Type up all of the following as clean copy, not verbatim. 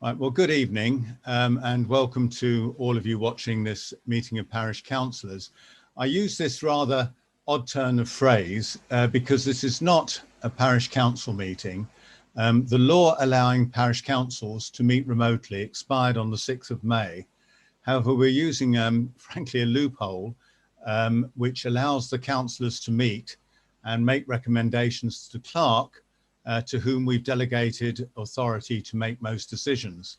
Right, well, good evening and welcome to all of you watching this meeting of parish councillors. I use this rather odd turn of phrase because this is not a parish council meeting. The law allowing parish councils to meet remotely expired on the 6th of May. However, we're using, frankly, a loophole which allows the councillors to meet and make recommendations to the clerk to whom we've delegated authority to make most decisions.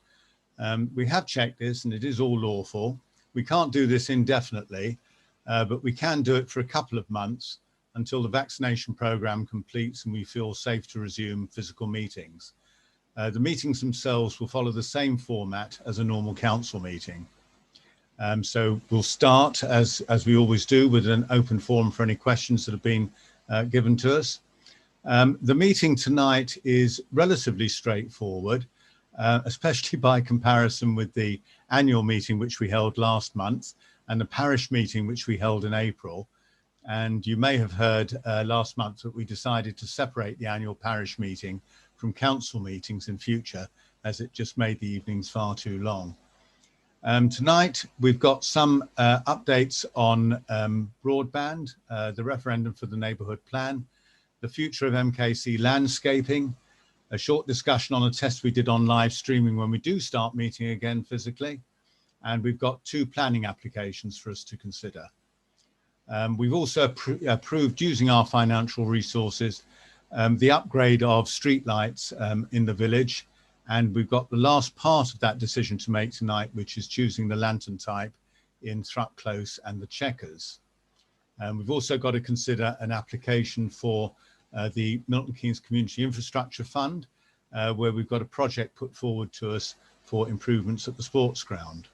We have checked this and it is all lawful. We can't do this indefinitely, but we can do it for a couple of months until the vaccination programme completes and we feel safe to resume physical meetings. The meetings themselves will follow the same format as a normal council meeting. So we'll start, as we always do, with an open forum for any questions that have been given to us. The meeting tonight is relatively straightforward, especially by comparison with the annual meeting which we held last month and the parish meeting which we held in April. And you may have heard last month that we decided to separate the annual parish meeting from council meetings in future, as it just made the evenings far too long. Tonight we've got some updates on broadband, the referendum for the neighbourhood plan, the future of MKC landscaping, a short discussion on a test we did on live streaming when we do start meeting again physically, and we've got 2 planning applications for us to consider. We've also approved, using our financial resources, the upgrade of streetlights in the village, and we've got the last part of that decision to make tonight, which is choosing the lantern type in Thrupp Close and the Chequers. We've also got to consider an application for the Milton Keynes Community Infrastructure Fund, where we've got a project put forward to us for improvements at the sports ground.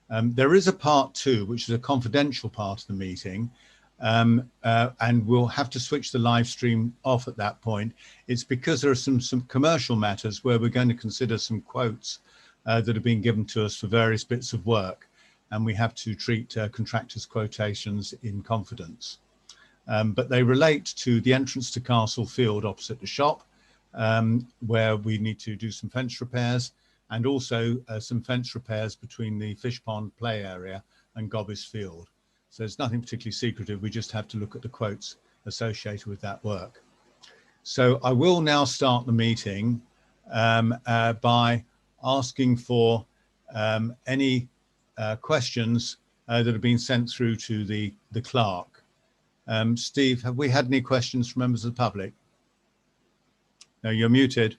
There is a part 2, which is a confidential part of the meeting, and we'll have to switch the live stream off at that point. It's because there are some commercial matters where we're going to consider some quotes that have been given to us for various bits of work, and we have to treat contractors' quotations in confidence. But they relate to the entrance to Castle Field opposite the shop, where we need to do some fence repairs, and also some fence repairs between the fish pond play area and Gobbis Field. So it's nothing particularly secretive, we just have to look at the quotes associated with that work. So I will now start the meeting by asking for any questions that have been sent through to the clerk. Steve, have we had any questions from members of the public? No, you're muted.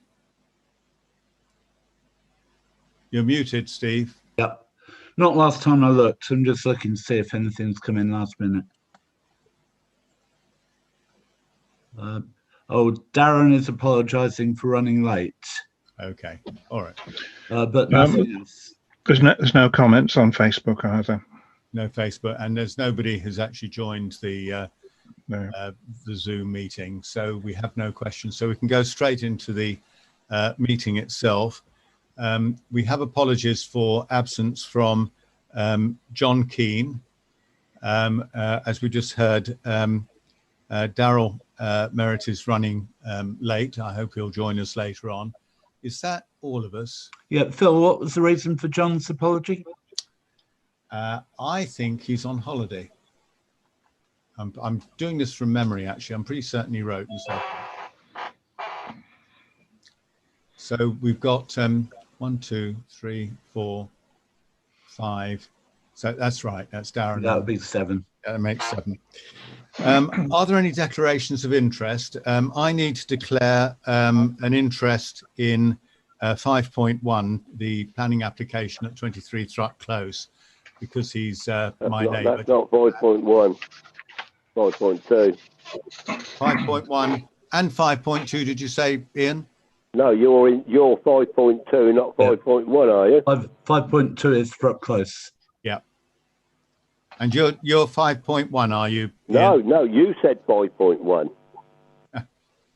You're muted, Steve. Yep. Not last time I looked. I'm just looking to see if anything's come in last minute. Darren is apologising for running late. Okay, all right. But nothing else. There's no comments on Facebook either. No Facebook, and there's nobody who's actually joined the Zoom meeting, so we have no questions. So we can go straight into the meeting itself. We have apologies for absence from John Keane. As we just heard, Daryl Merritt is running late. I hope he'll join us later on. Is that all of us? Yeah, Phil, what was the reason for John's apology? I think he's on holiday. I'm doing this from memory, actually. I'm pretty certain he wrote and so. So we've got 1, 2, 3, 4, 5. So that's right. That's Darren. That would be 7. That makes 7. Are there any declarations of interest? I need to declare an interest in 5.1, the planning application at 23 Thrupp Close, because he's my neighbour. That's not 5.1. 5.2. 5.1 and 5.2. Did you say, Ian? No, you're 5.2, not 5.1, are you? 5.2 is Thrupp Close. Yeah. And you're 5.1, are you, Ian? No, you said 5.1.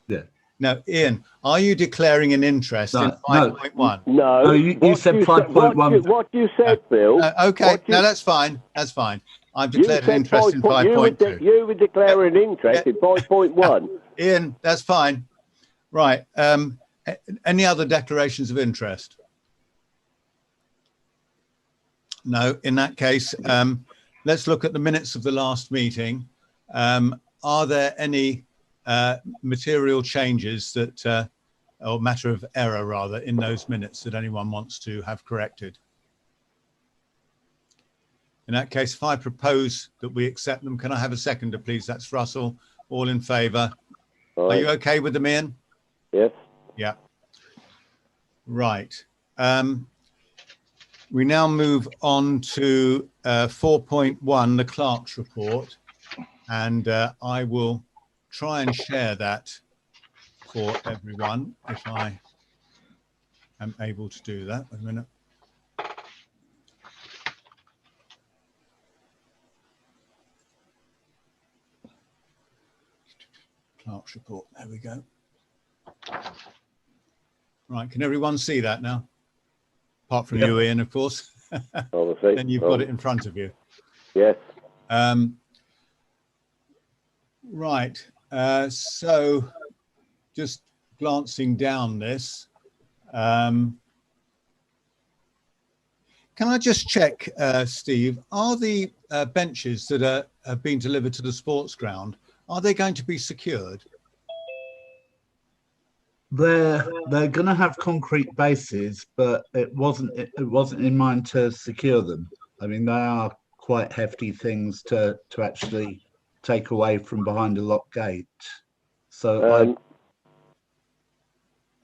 Yeah. No, Ian, are you declaring an interest in 5.1? No, you said 5.1. What you said, Phil. Okay, no, that's fine. That's fine. I've declared an interest in 5.2. You would declare an interest in 5.1. Ian, that's fine. Right. Any other declarations of interest? No, in that case, let's look at the minutes of the last meeting. Are there any material changes that, or matter of error rather, in those minutes that anyone wants to have corrected? In that case, if I propose that we accept them, can I have a seconder, please? That's Russell. All in favour? Are you okay with them, Ian? Yes. Yeah. Right. We now move on to 4.1, the clerk's report, and I will try and share that for everyone if I am able to do that. Wait a minute. Clerk's report. There we go. Right. Can everyone see that now? Apart from you, Ian, of course. Obviously. Then you've got it in front of you. Yes. Right. So just glancing down this, can I just check, Steve, are the benches that have been delivered to the sports ground, are they going to be secured? They're going to have concrete bases, but it wasn't in mind to secure them. I mean, they are quite hefty things to actually take away from behind a locked gate. So,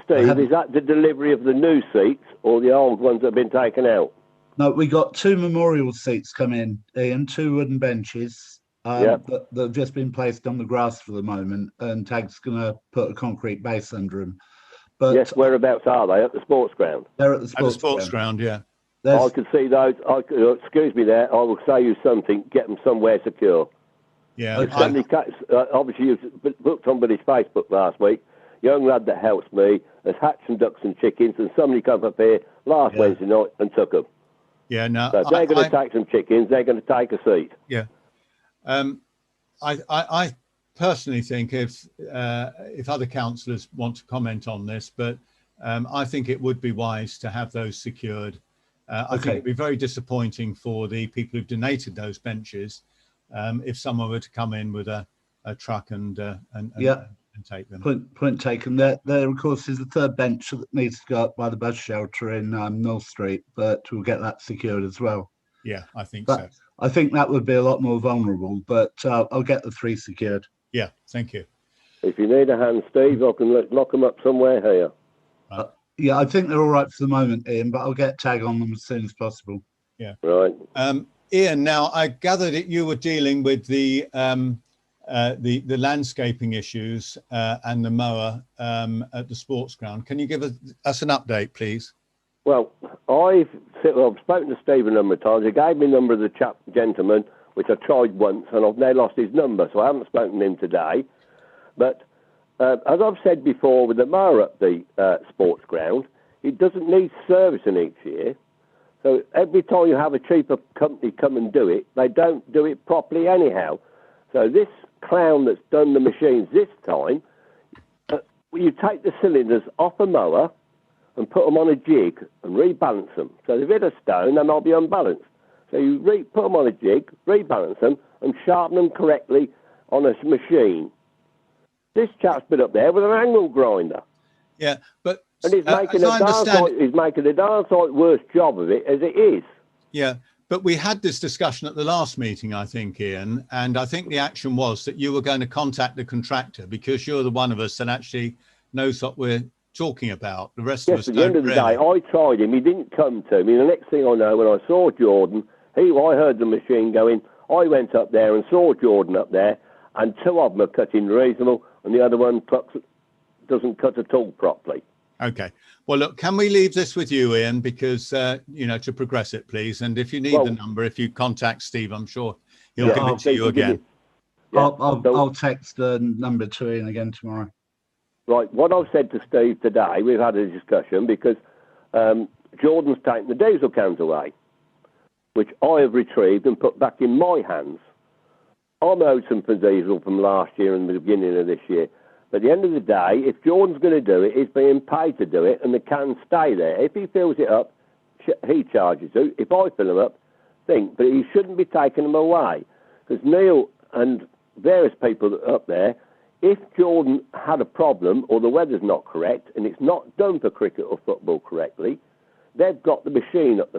Steve, is that the delivery of the new seats or the old ones that have been taken out? no, we got 2 memorial seats come in, Ian, 2 wooden benches. That have just been placed on the grass for the moment, and Tag's going to put a concrete base under them. But yes, whereabouts are they? At the sports ground? They're at the sports ground, yeah. I could see those. Excuse me there. I will say you something. Get them somewhere secure. Yeah. Okay. Obviously, you looked on somebody's Facebook last week. Young lad that helps me has hatched some ducks and chickens, and somebody come up here last Wednesday night and took them. Yeah, no. So if they're going to take some chickens, they're going to take a seat. Yeah. I personally think if other councillors want to comment on this, but I think it would be wise to have those secured. I think it'd be very disappointing for the people who've donated those benches if someone were to come in with a truck and take them. Point taken. There, of course, is the third bench that needs to go up by the bus shelter in Mill Street, but we'll get that secured as well. Yeah, I think so. I think that would be a lot more vulnerable, but I'll get the 3 secured. Yeah, thank you. If you need a hand, Steve, I can lock them up somewhere here. Yeah, I think they're all right for the moment, Ian, but I'll get Tag on them as soon as possible. Yeah. Right. Ian, now I gather that you were dealing with the landscaping issues and the mower at the sports ground. Can you give us an update, please? Well, I've spoken to Steve a number of times. He gave me the number of the gentleman, which I tried once, and I've now lost his number, so I haven't spoken to him today. But as I've said before, with the mower at the sports ground, it doesn't need servicing each year. So every time you have a cheaper company come and do it, they don't do it properly anyhow. So this clown that's done the machines this time, you take the cylinders off a mower and put them on a jig and rebalance them. So if they hit a stone, they might be unbalanced. So you put them on a jig, rebalance them, and sharpen them correctly on a machine. This chap's been up there with an angle grinder. Yeah, but and he's making a darn sight worse job of it as it is. Yeah, but we had this discussion at the last meeting, I think, Ian, and I think the action was that you were going to contact the contractor because you're the one of us that actually knows what we're talking about. The rest of us don't. At the end of the day, I tried him. He didn't come to me. The next thing I know, when I saw Jordan, I heard the machine going. I went up there and saw Jordan up there, and 2 of them are cutting reasonable, and the other one doesn't cut at all properly. Okay. Well, look, can we leave this with you, Ian, because, to progress it, please. And if you need the number, if you contact Steve, I'm sure he'll give it to you again. I'll text the number to Ian again tomorrow. Right. What I've said to Steve today, we've had a discussion because Jordan's taken the diesel cans away, which I have retrieved and put back in my hands. I'm owed some for diesel from last year and the beginning of this year. But at the end of the day, if Jordan's going to do it, he's being paid to do it, and the cans stay there. If he fills it up, he charges it. If I fill them up, think, but he shouldn't be taking them away. Because Neil and various people up there, if Jordan had a problem or the weather's not correct and it's not done for cricket or football correctly, they've got the machine up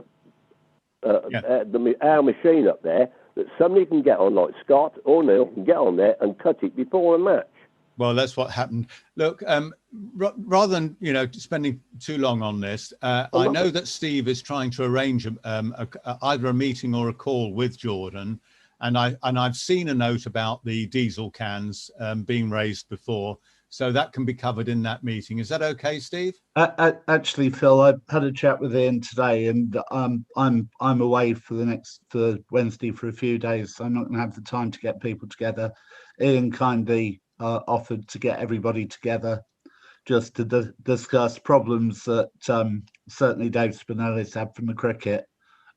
our machine up there that somebody can get on, like Scott or Neil can get on there and cut it before a match. Well, that's what happened. Look, rather than spending too long on this, I know that Steve is trying to arrange either a meeting or a call with Jordan, and I've seen a note about the diesel cans being raised before, so that can be covered in that meeting. Is that okay, Steve? Actually, Phil, I had a chat with Ian today, and I'm away for Wednesday for a few days. So I'm not going to have the time to get people together. Ian kindly offered to get everybody together just to discuss problems that certainly Dave Spinelli's had from the cricket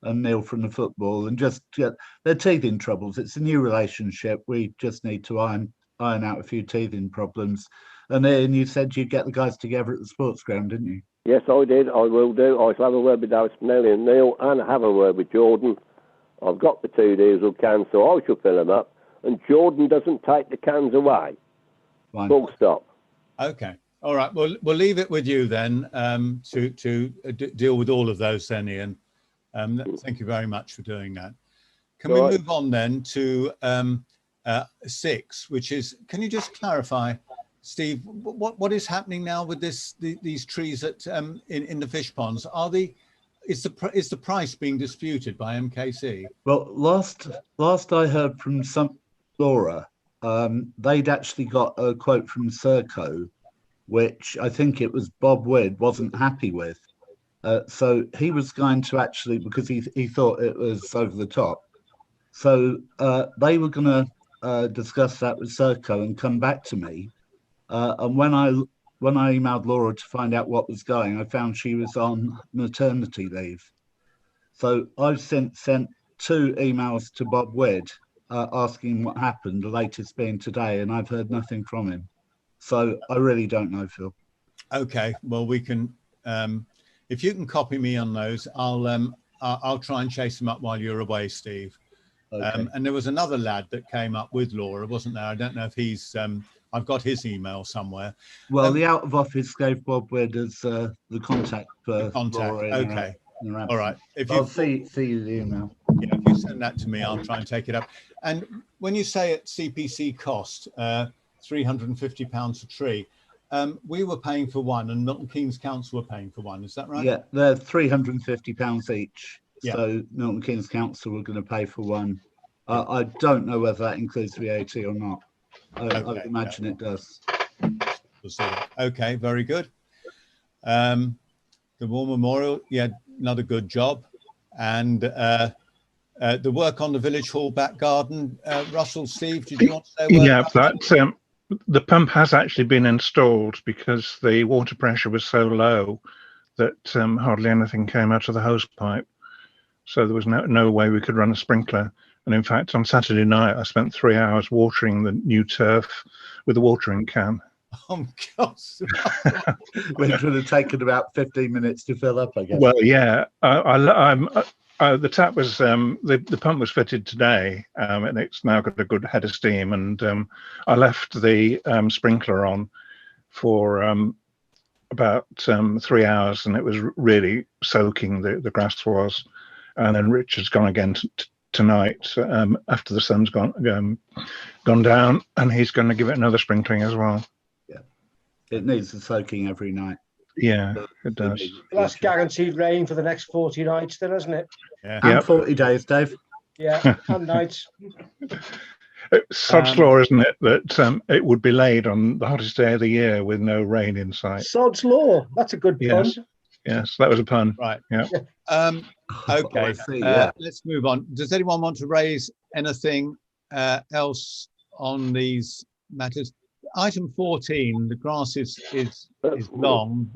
and Neil from the football, and just get their teething troubles. It's a new relationship. We just need to iron out a few teething problems. And Ian, you said you'd get the guys together at the sports ground, didn't you? Yes, I did. I will do. I shall have a word with Dave Spinelli and Neil, and have a word with Jordan. I've got the 2 diesel cans, so I shall fill them up. And Jordan doesn't take the cans away. Fine. Full stop. Okay. All right. We'll leave it with you then to deal with all of those then, Ian. Thank you very much for doing that. Can we move on then to 6, which is, can you just clarify, Steve, what is happening now with these trees at in the fish ponds? Is the price being disputed by MKC? Well, last I heard from Laura, they'd actually got a quote from Serco, which I think it was Bob Wood wasn't happy with. So he was going to actually, because he thought it was over the top. So they were going to discuss that with Serco and come back to me. And when I emailed Laura to find out what was going, I found she was on maternity leave. So I've since sent 2 emails to Bob Wood asking what happened, the latest being today, and I've heard nothing from him. So I really don't know, Phil. Okay, well, we can, if you can copy me on those, I'll try and chase them up while you're away, Steve. Okay. And there was another lad that came up with Laura, wasn't there? I don't know if he's, I've got his email somewhere. Well, the out of office gave Bob Wood as the contact for Laura. Okay. All right. If I'll see the email. Yeah, if you send that to me, I'll try and take it up. And when you say at CPC cost, £350 a tree, we were paying for one and Milton Keynes Council were paying for one. Is that right? Yeah, they're £350 each. Yeah. So Milton Keynes Council were going to pay for one. I don't know whether that includes VAT or not. I would imagine it does. We'll see that. Okay, very good. The War Memorial, yeah, another good job. And the work on the village hall back garden, Russell, Steve, did you want to say a word? Yeah, that the pump has actually been installed because the water pressure was so low that hardly anything came out of the hose pipe. So there was no way we could run a sprinkler. And in fact, on Saturday night, I spent 3 hours watering the new turf with a watering can. Oh, gosh. Which would have taken about 15 minutes to fill up, I guess. Well, yeah. The tap was, the pump was fitted today, and it's now got a good head of steam. And I left the sprinkler on for about 3 hours, and it was really soaking, the grass was. And then Richard's gone again tonight after the sun's gone down, and he's going to give it another sprinkling as well. Yeah, it needs the soaking every night. Yeah, it does. Well, that's guaranteed rain for the next 40 nights then, isn't it? Yeah. And 40 days, Dave. Yeah, and nights. Sod's law, isn't it, that it would be laid on the hottest day of the year with no rain in sight. Sod's law. That's a good pun. Yes, that was a pun. Right. Yeah. Okay. Yeah. Let's move on. Does anyone want to raise anything else on these matters? Item 14, the grass is long,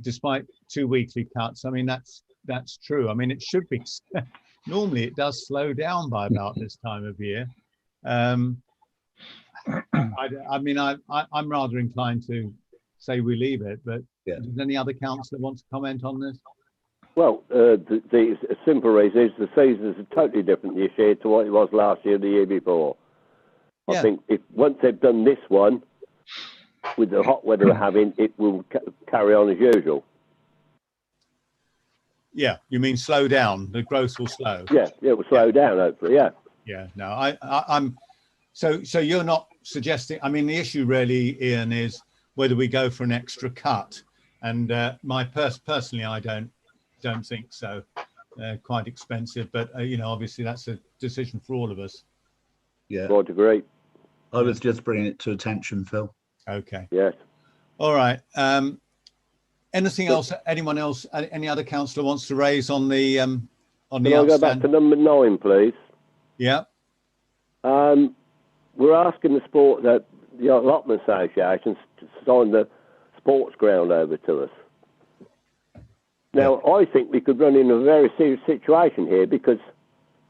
despite 2 weekly cuts. I mean, that's true. I mean, it should be. Normally, it does slow down by about this time of year. I mean, I'm rather inclined to say we leave it, but does any other councillor want to comment on this? Well, the simple reason is the seasons are totally different this year to what it was last year, the year before. Yeah. I think if once they've done this one, with the hot weather we're having, it will carry on as usual. Yeah, you mean slow down? The growth will slow. Yeah, it will slow down hopefully. Yeah. Yeah. No, I'm. So you're not suggesting. I mean, the issue really, Ian, is whether we go for an extra cut. And personally, I don't think so. They're quite expensive, but you know, obviously that's a decision for all of us. Yeah, Quite agree. I was just bringing it to attention, Phil. Okay. Yes. All right. Anything else? Anyone else? Any other councillor wants to raise on the Can I go back to number 9, please? Yeah. We're asking the allotment associations to sign the sports ground over to us. Now, I think we could run into a very serious situation here because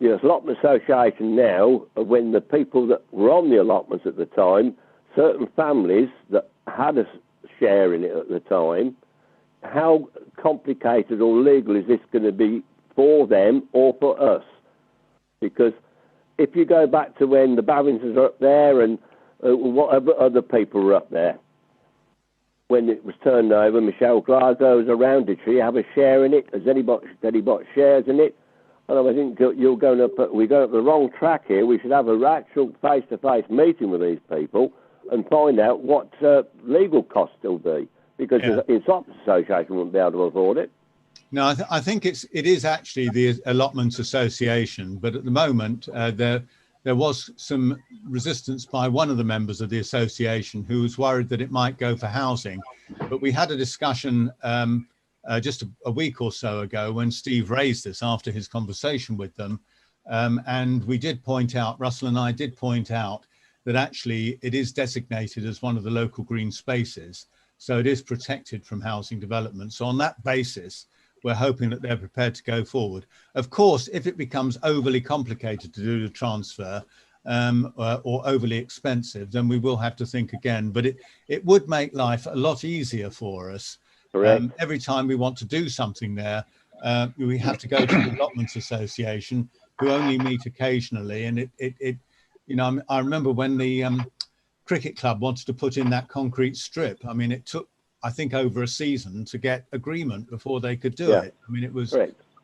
the allotment association now, when the people that were on the allotments at the time, certain families that had a share in it at the time, how complicated or legal is this going to be for them or for us? Because if you go back to when the Bavingtons are up there and whatever other people were up there, when it was turned over, Michelle Glasgow was around. Did she have a share in it? Has anybody shares in it? And I think we're going up the wrong track here. We should have an actual face-to-face meeting with these people and find out what legal costs will be, because the Allotments Association wouldn't be able to afford it. No, I think it is actually the Allotments Association, but at the moment there was some resistance by one of the members of the association who was worried that it might go for housing. But we had a discussion just a week or so ago when Steve raised this after his conversation with them. And we did point out, Russell and I did point out, that actually it is designated as one of the local green spaces. So it is protected from housing development. So on that basis, we're hoping that they're prepared to go forward. Of course, if it becomes overly complicated to do the transfer or overly expensive, then we will have to think again. But it would make life a lot easier for us. Every time we want to do something there, we have to go to the Allotments Association, who only meet occasionally. And you know, I remember when the cricket club wanted to put in that concrete strip. I mean, it took, I think, over a season to get agreement before they could do it. I mean,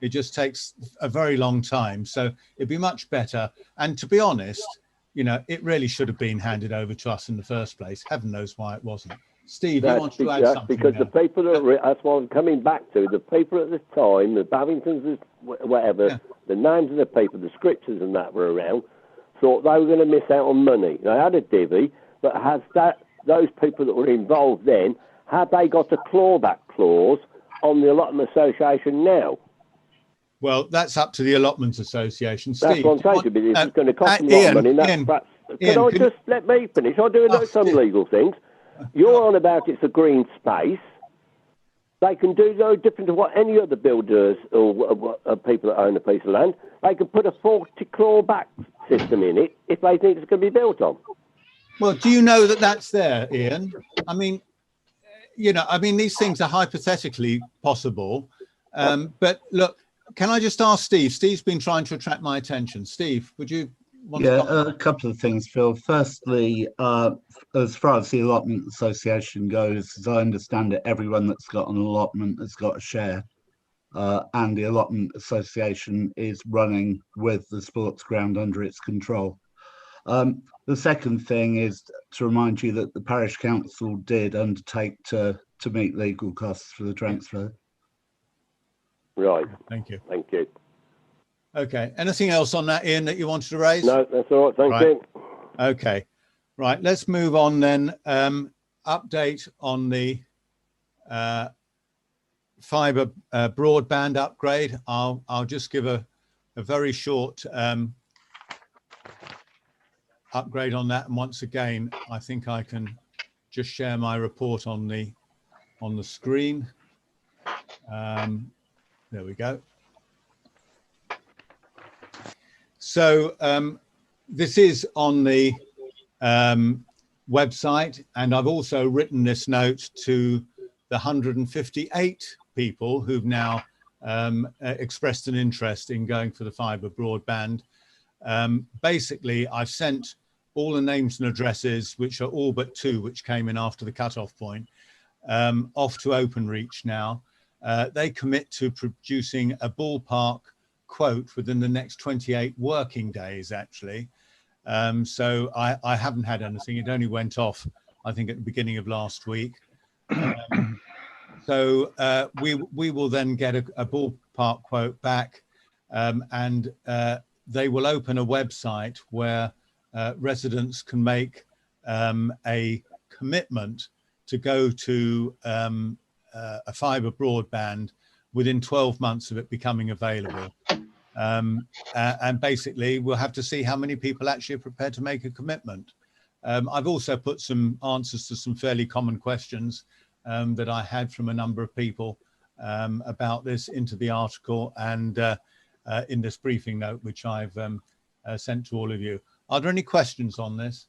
it just takes a very long time. So it'd be much better. And to be honest, you know, it really should have been handed over to us in the first place. Heaven knows why it wasn't. Steve, you want to add something? Because the people that's what I'm coming back to. The people at the time, the Bavingtons, whatever, the names of the people, the scriptures and that were around, thought they were going to miss out on money. They had a divvy, but those people that were involved then, have they got a clawback clause on the Allotment Association now? Well, that's up to the Allotment Association. Steve, that's what I'm saying to you. It's going to cost them a lot of money. Just let me finish? I do know some legal things. You're on about it's a green space. They can do no different to what any other builders or people that own a piece of land. They can put a 40 clawback system in it if they think it's going to be built on. Well, do you know that that's there, Ian? I mean, you know, I mean, these things are hypothetically possible. But look, can I just ask Steve? Steve's been trying to attract my attention. Steve, would you want to comment? A couple of things, Phil. Firstly, as far as the Allotment Association goes, as I understand it, everyone that's got an allotment has got a share. And the Allotment Association is running with the sports ground under its control. The second thing is to remind you that the parish council did undertake to meet legal costs for the transfer. Right. Thank you. Thank you. Okay. Anything else on that, Ian, that you wanted to raise? No, that's all right. Thank you. Okay. Right. Let's move on then. Update on the fibre broadband upgrade. I'll just give a very short upgrade on that. And once again, I think I can just share my report on the screen. There we go. So this is on the website, and I've also written this note to the 158 people who've now expressed an interest in going for the fibre broadband. Basically, I've sent all the names and addresses, which are all but 2, which came in after the cut-off point, off to Openreach now. They commit to producing a ballpark quote within the next 28 working days, actually. So I haven't had anything. It only went off, I think, at the beginning of last week. So we will then get a ballpark quote back, and they will open a website where residents can make a commitment to go to a fibre broadband within 12 months of it becoming available. And basically, we'll have to see how many people actually are prepared to make a commitment. I've also put some answers to some fairly common questions that I had from a number of people about this into the article and in this briefing note, which I've sent to all of you. Are there any questions on this?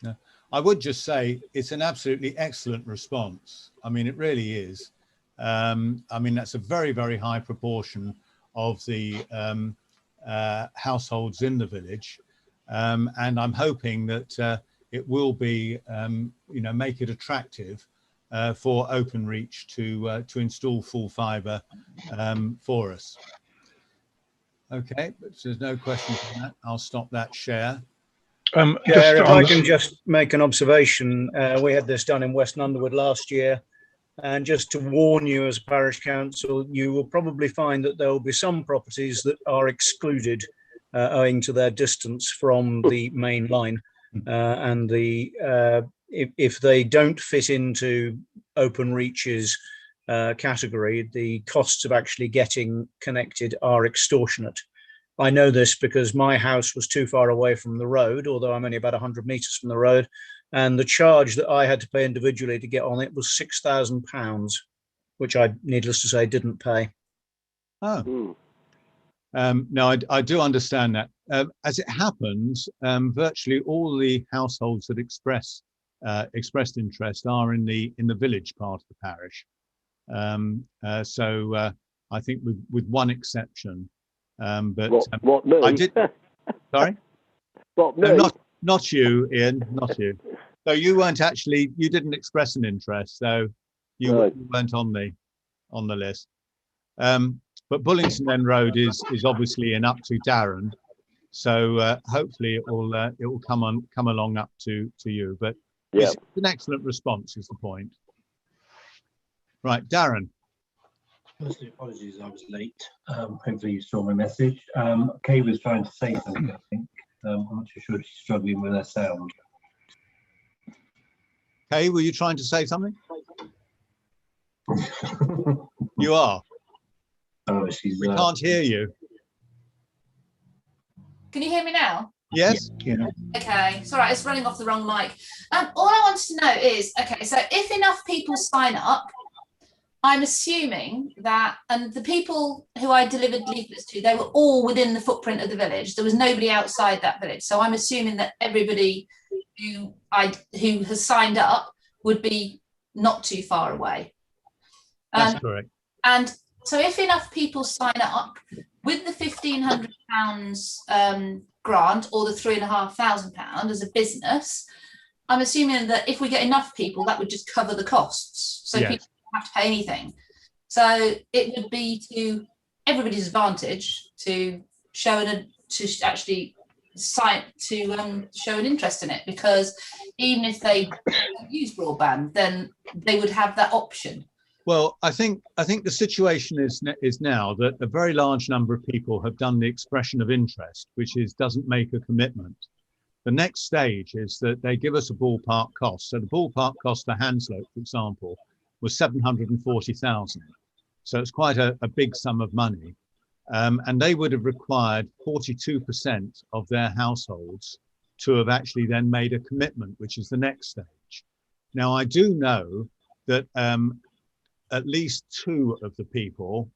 No. I would just say it's an absolutely excellent response. I mean, it really is. I mean, that's a very, very high proportion of the households in the village. And I'm hoping that it will be, you know, make it attractive for Openreach to install full fibre for us. Okay, but there's no questions on that. I'll stop that share. Chair, if I can just make an observation, we had this done in West Underwood last year, and just to warn you as a parish council, you will probably find that there will be some properties that are excluded owing to their distance from the main line, and if they don't fit into Openreach's category, the costs of actually getting connected are extortionate. I know this because my house was too far away from the road, although I'm only about 100 metres from the road, and the charge that I had to pay individually to get on it was £6,000, which I, needless to say, didn't pay. Oh. No, I do understand that. As it happens, virtually all the households that expressed interest are in the village part of the parish. So I think with one exception. But what me? I did. Sorry. What me? No, not you, Ian. Not you. So you weren't actually. You didn't express an interest, so you weren't on the list. But Bullington End Road is obviously in up to Darren, so hopefully it will come along up to you. But it's an excellent response, is the point. Right, Darren. Firstly, apologies, I was late. Hopefully you saw my message. Kay was trying to say something, I think. I'm not too sure if she's struggling with her sound. Kay, were you trying to say something? You are. Oh, we can't hear you. Can you hear me now? Yes. Yeah. Okay, it's all right, it's running off the wrong mic. All I wanted to know is, okay, so if enough people sign up, I'm assuming that, and the people who I delivered leaflets to, they were all within the footprint of the village. There was nobody outside that village. So I'm assuming that everybody who has signed up would be not too far away. That's correct. And so if enough people sign up with the £1,500 grant or the £3,500 as a business, I'm assuming that if we get enough people, that would just cover the costs. So yes. People don't have to pay anything. So it would be to everybody's advantage to show show an interest in it, because even if they don't use broadband, then they would have that option. Well, I think the situation is now that a very large number of people have done the expression of interest, which doesn't make a commitment. The next stage is that they give us a ballpark cost. So the ballpark cost for Hanslope, for example, was 740,000. So it's quite a big sum of money. And they would have required 42% of their households to have actually then made a commitment, which is the next stage. Now, I do know that at least 2 of the people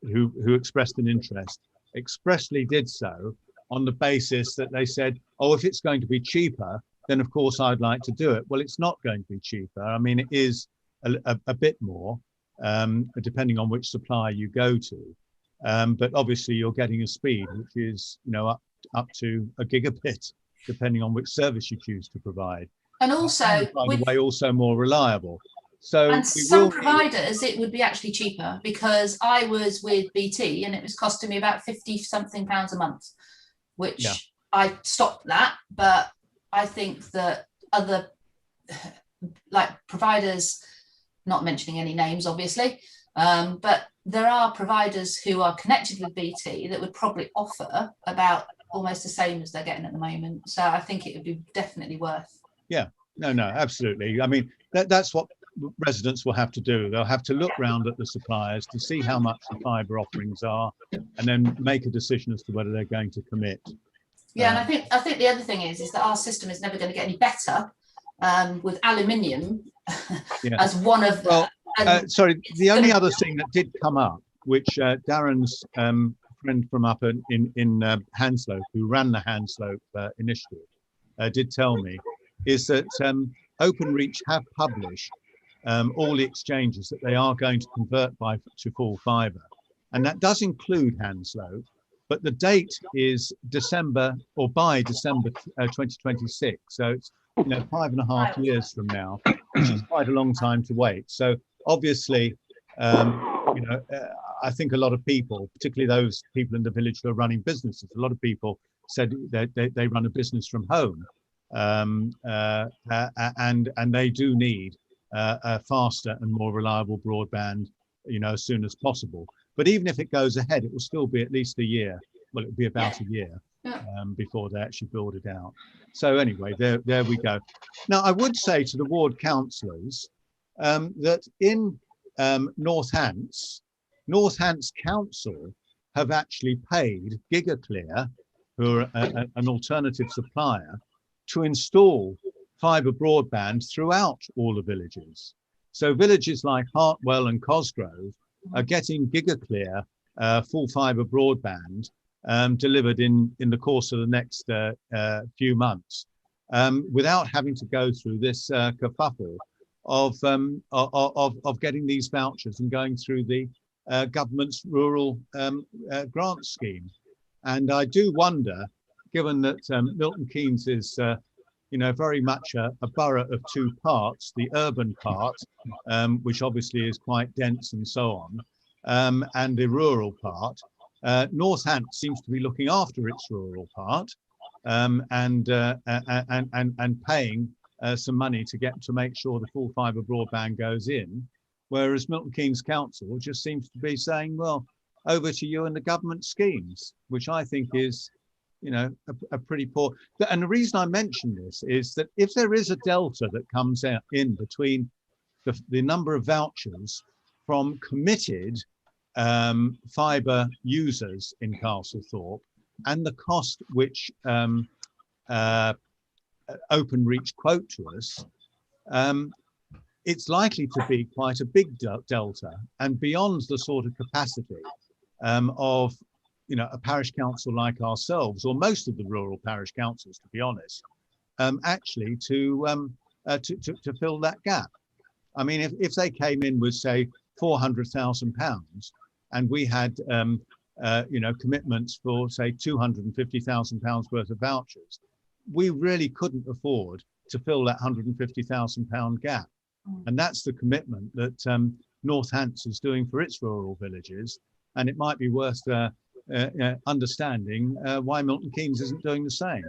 who expressed an interest expressly did so on the basis that they said, oh, if it's going to be cheaper, then of course I'd like to do it. Well, it's not going to be cheaper. I mean, it is a bit more, depending on which supplier you go to. But obviously you're getting a speed which is, up to a gigabit, depending on which service you choose to provide. And also, by the way, also more reliable. So and some providers, it would be actually cheaper, because I was with BT and it was costing me about 50 something pounds a month, which I stopped that. But I think that other like providers, not mentioning any names, obviously, but there are providers who are connected with BT that would probably offer about almost the same as they're getting at the moment. So I think it would be definitely worth. Yeah, no, absolutely. I mean, that's what residents will have to do. They'll have to look round at the suppliers to see how much the fibre offerings are, and then make a decision as to whether they're going to commit. Yeah, and I think the other thing is that our system is never going to get any better with aluminium as one of. Well, sorry, the only other thing that did come up, which Darren's friend from up in Hanslope, who ran the Hanslope initiative, did tell me, is that Openreach have published all the exchanges that they are going to convert to full fibre, and that does include Hanslope, but the date is December, or by December 2026. So it's 5.5 years from now, which is quite a long time to wait. So obviously, I think a lot of people, particularly those people in the village who are running businesses, a lot of people said that they run a business from home, and they do need a faster and more reliable broadband, as soon as possible. But even if it goes ahead, it will still be at least a year. Well, it'll be about a year before they actually build it out. So anyway, there we go. Now, I would say to the ward councillors that in North Hants Council have actually paid GigaClear, who are an alternative supplier, to install fibre broadband throughout all the villages. So villages like Hartwell and Cosgrove are getting GigaClear full fibre broadband delivered in the course of the next few months, without having to go through this kerfuffle of getting these vouchers and going through the government's rural grant scheme. And I do wonder, given that Milton Keynes is very much a borough of two parts, the urban part, which obviously is quite dense and so on, and the rural part. North Hants seems to be looking after its rural part, and paying some money to make sure the full fibre broadband goes in, whereas Milton Keynes Council just seems to be saying, well, over to you and the government schemes, which I think is a pretty poor. And the reason I mention this is that if there is a delta that comes out in between the number of vouchers from committed fibre users in Castlethorpe and the cost which Openreach quote to us, it's likely to be quite a big delta, and beyond the sort of capacity of a parish council like ourselves, or most of the rural parish councils, to be honest, actually to fill that gap. I mean, if they came in with, say, £400,000, and we had commitments for, say, £250,000 worth of vouchers, we really couldn't afford to fill that £150,000 gap. And that's the commitment that North Hants is doing for its rural villages, and it might be worth understanding why Milton Keynes isn't doing the same.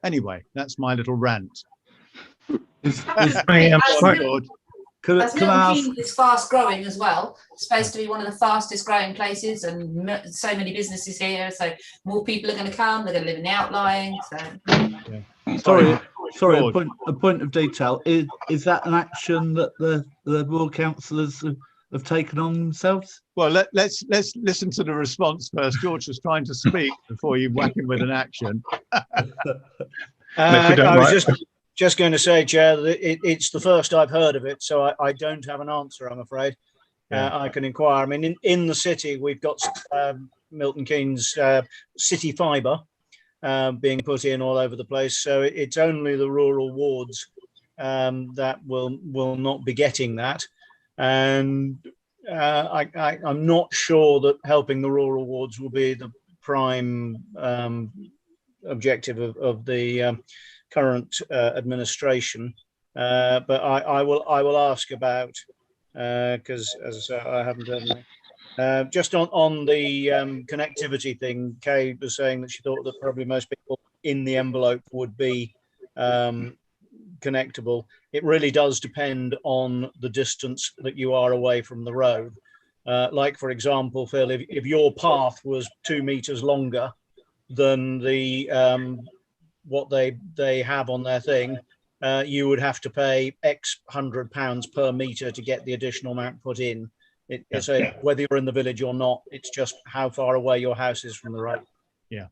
Anyway, that's my little rant. As Milton Keynes is fast growing as well. It's supposed to be one of the fastest growing places, and so many businesses here. So more people are going to come. They're going to live in the outlying. So. Yeah. Sorry. A point of detail. Is that an action that the ward councillors have taken on themselves? Well, let's listen to the response first. George was trying to speak before you whack him with an action. I was just going to say, Chair, that it's the first I've heard of it, so I don't have an answer, I'm afraid. I can inquire. I mean, in the city, we've got Milton Keynes city fibre being put in all over the place, so it's only the rural wards that will not be getting that. And I'm not sure that helping the rural wards will be the prime objective of the current administration. But I will ask about, because as I say, I haven't heard anything. Just on the connectivity thing, Kay was saying that she thought that probably most people in the envelope would be connectable. It really does depend on the distance that you are away from the road. Like, for example, Phil, if your path was 2 meters longer than the what they have on their thing, you would have to pay X £100 per meter to get the additional amount put in. So whether you're in the village or not, it's just how far away your house is from the road. Yeah.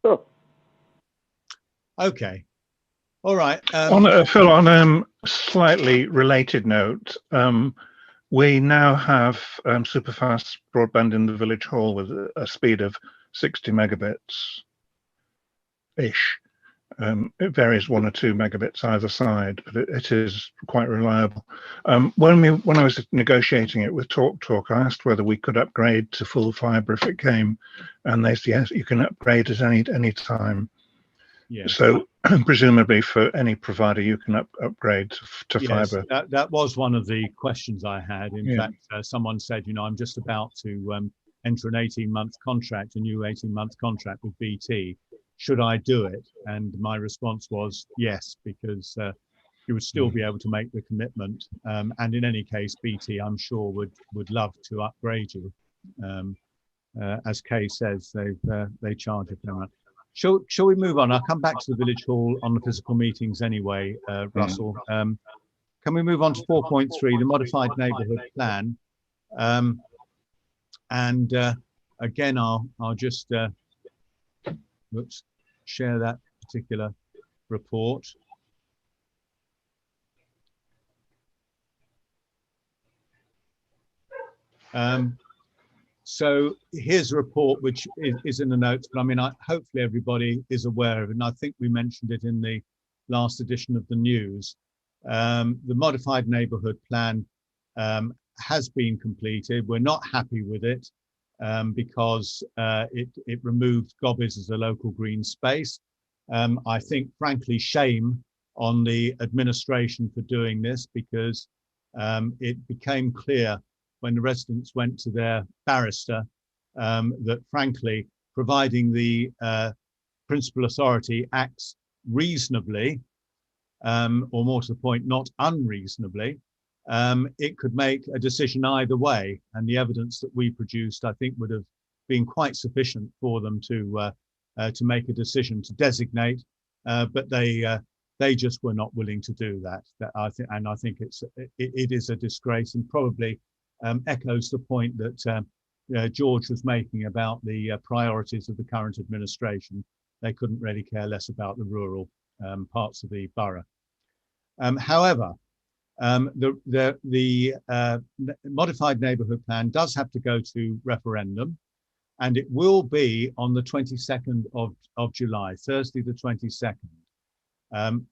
Okay. All right. Phil, on a slightly related note, we now have superfast broadband in the village hall with a speed of 60 megabits-ish. It varies 1 or 2 megabits either side, but it is quite reliable. When I was negotiating it with TalkTalk, I asked whether we could upgrade to full fibre if it came, and they said yes, you can upgrade at any time. Yeah. So presumably for any provider, you can upgrade to fibre. That was one of the questions I had. In fact, someone said, I'm just about to enter an 18-month contract, a new 18-month contract with BT. Should I do it? And my response was yes, because you would still be able to make the commitment. And in any case, BT, I'm sure, would love to upgrade you. As Kay says, they charge a fair amount. Shall we move on? I'll come back to the village hall on the physical meetings anyway, Russell. Can we move on to 4.3, the modified neighbourhood plan? And again, I'll just share that particular report. So here's a report which is in the notes, but I mean, hopefully everybody is aware of it, and I think we mentioned it in the last edition of the news. The modified neighbourhood plan has been completed. We're not happy with it because it removed Gobbies as a local green space. I think, frankly, shame on the administration for doing this, because it became clear when the residents went to their barrister that, frankly, providing the principal authority acts reasonably, or more to the point, not unreasonably, it could make a decision either way. And the evidence that we produced, I think, would have been quite sufficient for them to make a decision to designate, but they just were not willing to do that. I think it is a disgrace, and probably echoes the point that George was making about the priorities of the current administration. They couldn't really care less about the rural parts of the borough. However, the modified neighbourhood plan does have to go to referendum, and it will be on the 22nd of July, Thursday the 22nd.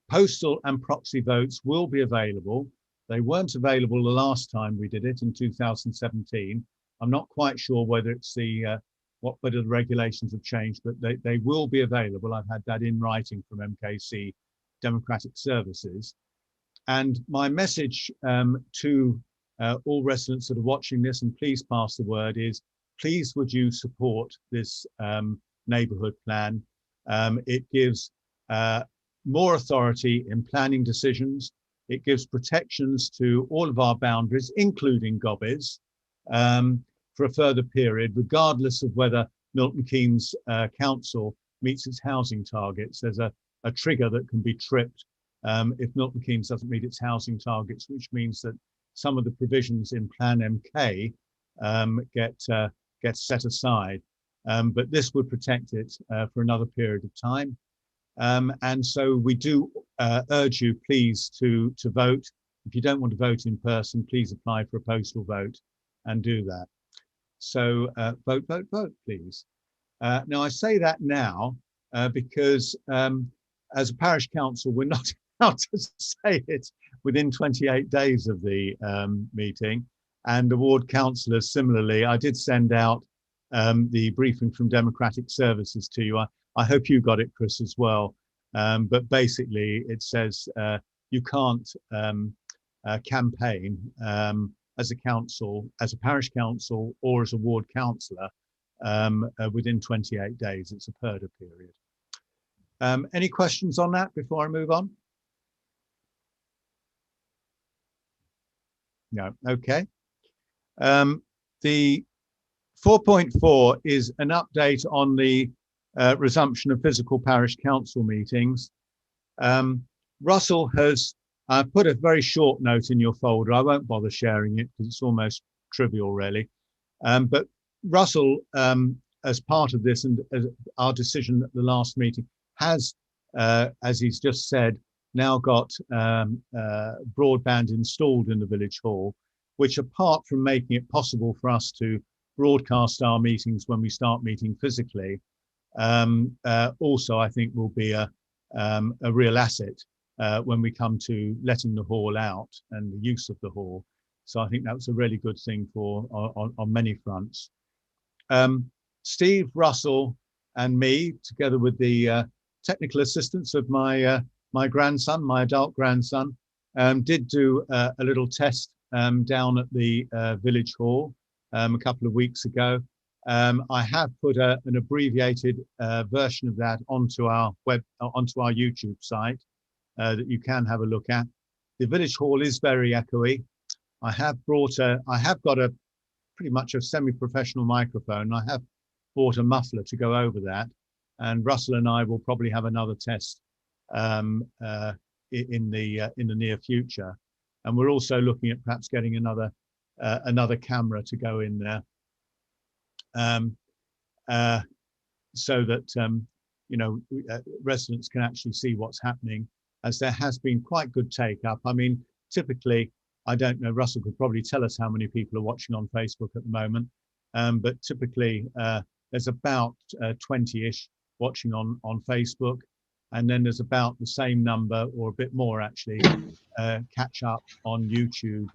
Postal and proxy votes will be available. They weren't available the last time we did it in 2017. I'm not quite sure whether it's whether the regulations have changed, but they will be available. I've had that in writing from MKC Democratic Services. And my message to all residents that are watching this, and please pass the word, is please would you support this neighbourhood plan. It gives more authority in planning decisions. It gives protections to all of our boundaries, including Gobbies, for a further period, regardless of whether Milton Keynes Council meets its housing targets. There's a trigger that can be tripped if Milton Keynes doesn't meet its housing targets, which means that some of the provisions in Plan MK get set aside. But this would protect it for another period of time. And so we do urge you, please, to vote. If you don't want to vote in person, please apply for a postal vote and do that. So vote, vote, vote, please. Now, I say that now because as a parish council, we're not allowed to say it within 28 days of the meeting. And the ward councillors similarly. I did send out the briefing from Democratic Services to you. I hope you got it, Chris, as well. But basically it says you can't campaign as a council, as a parish council or as a ward councillor within 28 days. It's a PERDA period. Any questions on that before I move on? No, okay. The 4.4 is an update on the resumption of physical parish council meetings. Russell has put a very short note in your folder. I won't bother sharing it because it's almost trivial, really. But Russell, as part of this and as our decision at the last meeting, has, as he's just said, now got broadband installed in the village hall, which, apart from making it possible for us to broadcast our meetings when we start meeting physically, also I think will be a real asset when we come to letting the hall out and the use of the hall. So I think that's a really good thing for on many fronts. Steve, Russell and me, together with the technical assistance of my my grandson, my adult grandson, did do a little test down at the village hall a couple of weeks ago. I have put an abbreviated version of that onto our YouTube site that you can have a look at. The village hall is very echoey. I have got a pretty much a semi-professional microphone. I have bought a muffler to go over that, and Russell and I will probably have another test in the near future. And we're also looking at perhaps getting another camera to go in there, so that you know, residents can actually see what's happening, as there has been quite good take up. I mean, typically, I don't know, Russell could probably tell us how many people are watching on Facebook at the moment, but typically there's about 20-ish watching on Facebook, and then there's about the same number or a bit more actually catch up on YouTube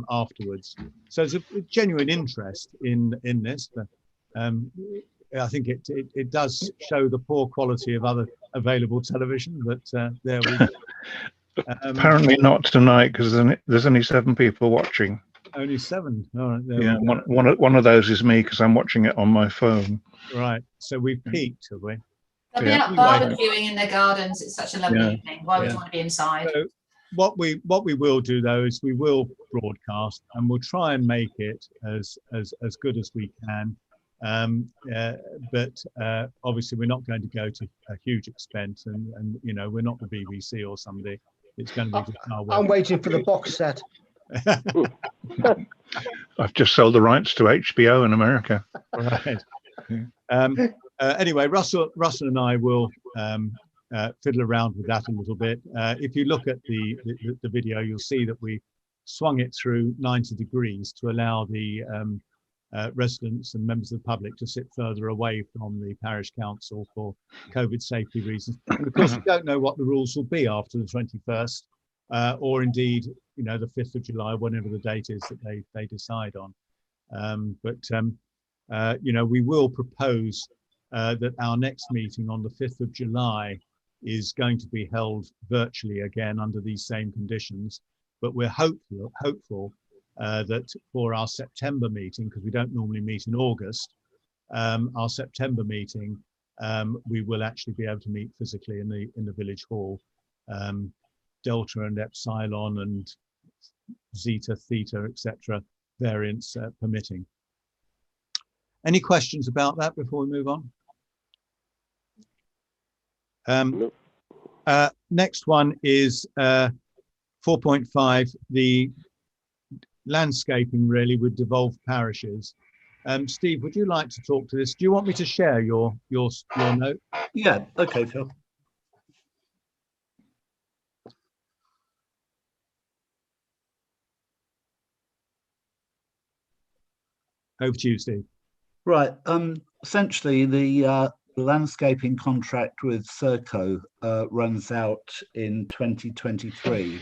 afterwards. So there's a genuine interest in this, but I think it does show the poor quality of other available television, but there we go. Apparently not tonight, because there's only 7 people watching. Only 7. All right, there Yeah, we go. one of those is me, because I'm watching it on my phone. Right, so we've peaked, have we? They'll be out barbecuing in their gardens. It's such a lovely evening. Why would you want to be inside? So what we will do though is we will broadcast, and we'll try and make it as good as we can. But obviously we're not going to go to a huge expense, and you know, we're not the BBC or somebody. It's going to be just our work. I'm waiting for the box set. I've just sold the rights to HBO in America. Right. Anyway, Russell and I will fiddle around with that a little bit. If you look at the video, you'll see that we swung it through 90 degrees to allow the residents and members of the public to sit further away from the parish council for COVID safety reasons. And of course, we don't know what the rules will be after the 21st, or indeed, you know, the 5th of July, whenever the date is that they decide on. You know, we will propose that our next meeting on the 5th of July is going to be held virtually again under these same conditions, but we're hopeful that for our September meeting, because we don't normally meet in August, our September meeting, we will actually be able to meet physically in the village hall, Delta and Epsilon and Zeta, Theta, etc. variants permitting. Any questions about that before we move on? Next one is 4.5, the landscaping really with devolved parishes. Steve, would you like to talk to this? Do you want me to share your note? Yeah, okay, Phil. Over to you, Steve. Right. Essentially, the landscaping contract with Serco runs out in 2023,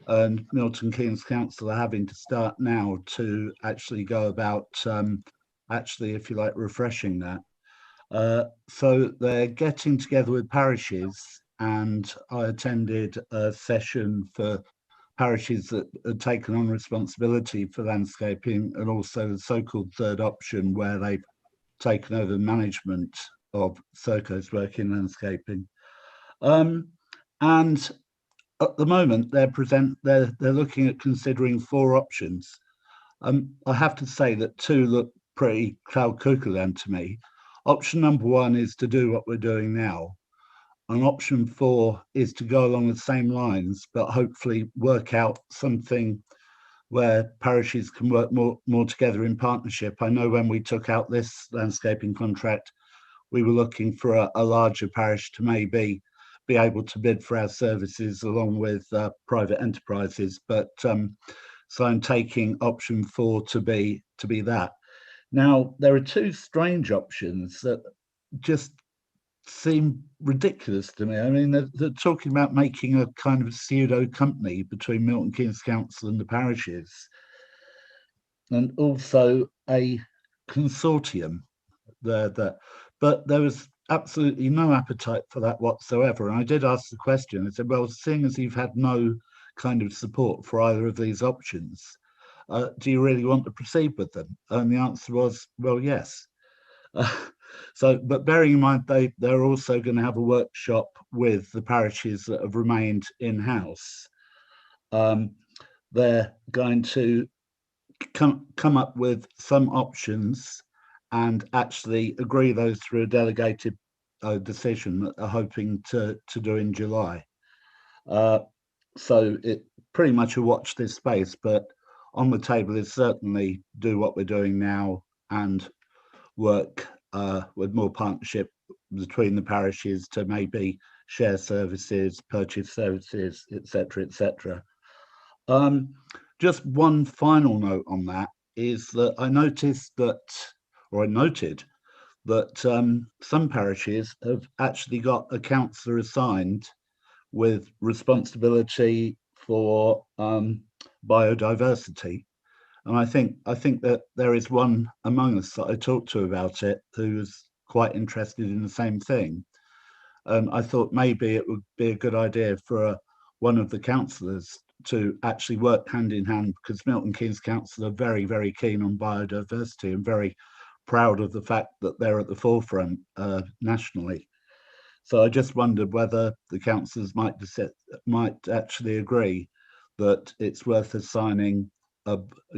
and Milton Keynes Council are having to start now to actually go about actually, if you like, refreshing that. So they're getting together with parishes, and I attended a session for parishes that had taken on responsibility for landscaping, and also the so-called third option, where they've taken over management of Serco's work in landscaping. And at the moment, they're looking at considering 4 options. I have to say that 2 look pretty Cloud-Cuckoo-land to me. Option number 1 is to do what we're doing now. And option 4 is to go along the same lines, but hopefully work out something where parishes can work more together in partnership. I know when we took out this landscaping contract, we were looking for a larger parish to maybe be able to bid for our services along with private enterprises. But so I'm taking option 4 to be that. Now, there are 2 strange options that just seem ridiculous to me. I mean, they're talking about making a kind of pseudo company between Milton Keynes Council and the parishes, and also a consortium there. But there was absolutely no appetite for that whatsoever. And I did ask the question. I said, well, seeing as you've had no kind of support for either of these options, do you really want to proceed with them? And the answer was, well, yes. So, but bearing in mind, they're also going to have a workshop with the parishes that have remained in-house. They're going to come up with some options and actually agree those through a delegated decision that they're hoping to do in July. So it pretty much a watch this space, but on the table is certainly do what we're doing now and work with more partnership between the parishes to maybe share services, purchase services, etc., etc. Just one final note on that is that I noted that some parishes have actually got a councillor assigned with responsibility for biodiversity. And I think that there is one among us that I talked to about it who's quite interested in the same thing. And I thought maybe it would be a good idea for one of the councillors to actually work hand in hand, because Milton Keynes Council are very, very keen on biodiversity and very proud of the fact that they're at the forefront nationally. So I just wondered whether the councillors might actually agree that it's worth assigning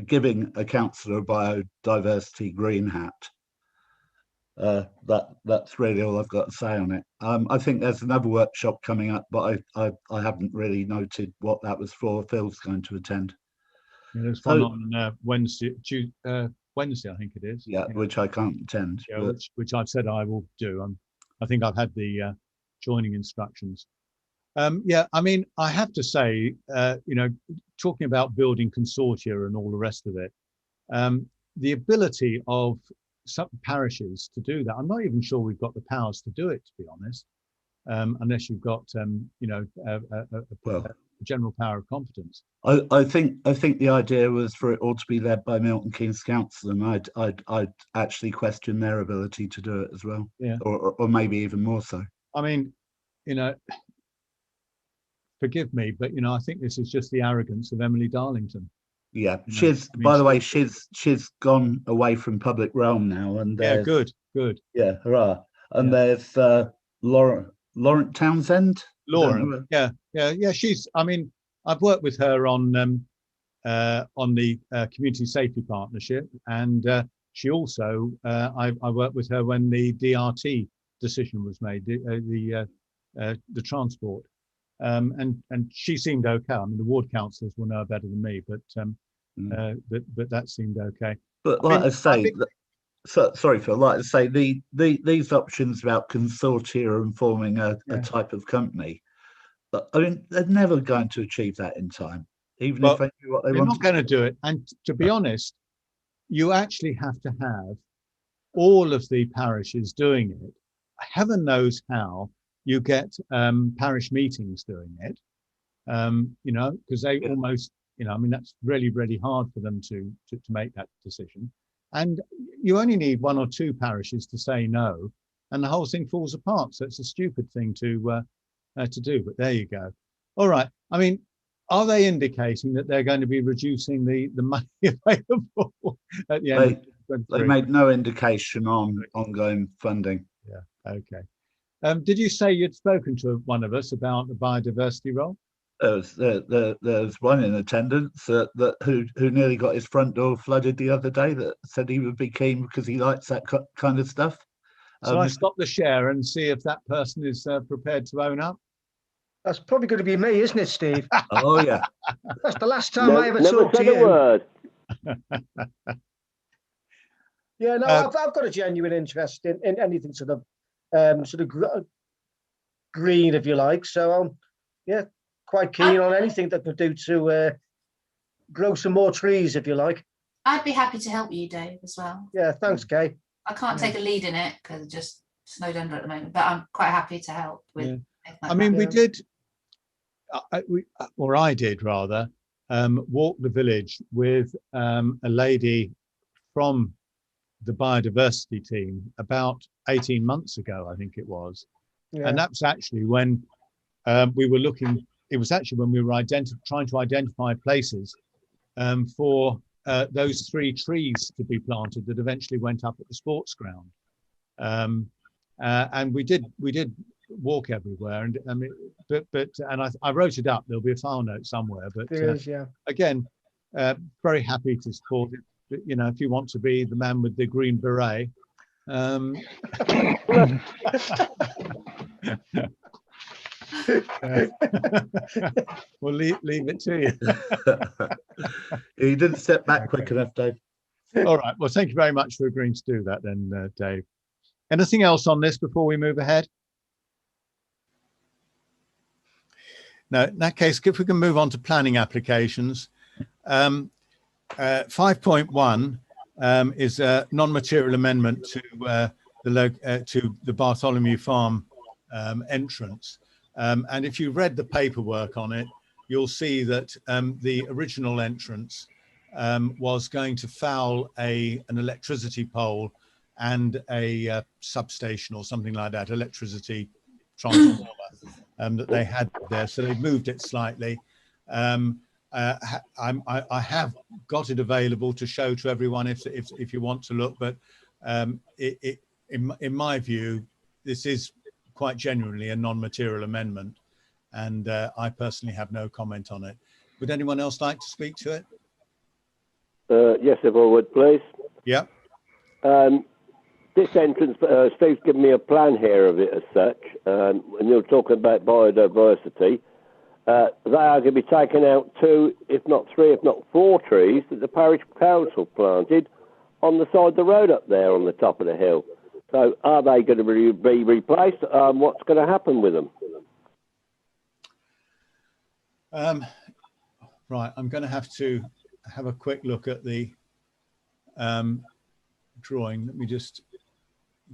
giving a councillor a biodiversity green hat. That's really all I've got to say on it. I think there's another workshop coming up, but I haven't really noted what that was for. Phil's going to attend. Yeah, there's one on Wednesday, I think it is. Yeah, which I can't attend. Yeah, which I've said I will do. I think I've had the joining instructions. Yeah, I mean, I have to say, talking about building consortia and all the rest of it, the ability of some parishes to do that, I'm not even sure we've got the powers to do it, to be honest, unless you've got, a general power of competence. I think the idea was for it all to be led by Milton Keynes Council, and I'd actually question their ability to do it as well. Yeah, or maybe even more so. I mean, forgive me, but I think this is just the arrogance of Emily Darlington. Yeah, by the way, she's gone away from public realm now, and yeah, good. Yeah, hurrah! And there's Lauren Townsend. Lauren, yeah. She's. I mean, I've worked with her on the Community Safety Partnership, and she also I worked with her when the DRT decision was made, the transport. And she seemed okay. I mean, the ward councillors will know better than me, but that seemed okay. But sorry, Phil. Like I say, these options about consortia and forming a type of company, but I mean, they're never going to achieve that in time, even if they do what they want. They're not going to do it. And to be honest, you actually have to have all of the parishes doing it. Heaven knows how you get parish meetings doing it. you know, because they almost, you know, I mean, that's really, really hard for them to make that decision. And you only need 1 or 2 parishes to say no, and the whole thing falls apart. So it's a stupid thing to do. But there you go. All right. I mean, are they indicating that they're going to be reducing the money available at the end? They made no indication on ongoing funding. Yeah. Okay. Did you say you'd spoken to one of us about the biodiversity role? There's one in attendance who nearly got his front door flooded the other day, that said he would be keen because he likes that kind of stuff. So I stop the share and see if that person is prepared to own up. That's probably going to be me, isn't it, Steve? Oh yeah. That's the last time I ever never talked to said a you. word. Yeah, no, I've got a genuine interest in anything sort of green, if you like. So I'm quite keen on anything that could do to grow some more trees, if you like. I'd be happy to help you, Dave, as well. Yeah, thanks, Kay. I can't take a lead in it because it's just snowed under at the moment, but I'm quite happy to help with. I mean, we did, or I did rather, walk the village with a lady from the biodiversity team about 18 months ago, I think it was. And that's actually when we were looking, it was actually when we were trying to identify places for those 3 trees to be planted that eventually went up at the sports ground. And we did walk everywhere, and I mean, and I wrote it up. There'll be a file note somewhere, but again, very happy to support it. You know, if you want to be the man with the green beret, we'll leave it to you. You didn't step back quick enough, Dave. All right. Well, thank you very much for agreeing to do that then, Dave. Anything else on this before we move ahead? No, in that case, if we can move on to planning applications. 5.1 is a non-material amendment to the Bartholomew Farm entrance. And if you read the paperwork on it, you'll see that the original entrance was going to foul an electricity pole and a substation or something like that, electricity transformer that they had there. So they moved it slightly. I have got it available to show to everyone if you want to look, but in my view, this is quite genuinely a non-material amendment, and I personally have no comment on it. Would anyone else like to speak to it? Yes, if I would, please. Yeah. This entrance, Steve's given me a plan here of it as such, and you're talking about biodiversity. They are going to be taking out 2, if not 3, if not 4 trees that the parish council planted on the side of the road up there on the top of the hill. So are they going to be replaced? What's going to happen with them? Right, I'm going to have a quick look at the drawing. Let me just,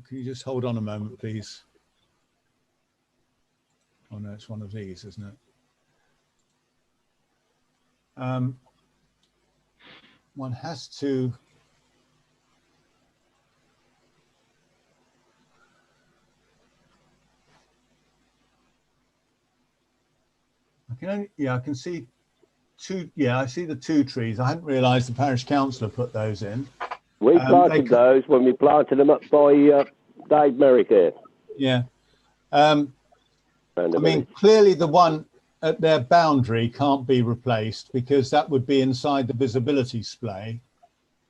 can you just hold on a moment, please? Oh no, it's one of these, isn't it? One has to I can see 2. Yeah, I see the 2 trees. I hadn't realised the parish councillor put those in. We planted those when we planted them up by Dave Merrick here. Yeah. I mean, clearly the one at their boundary can't be replaced because that would be inside the visibility splay.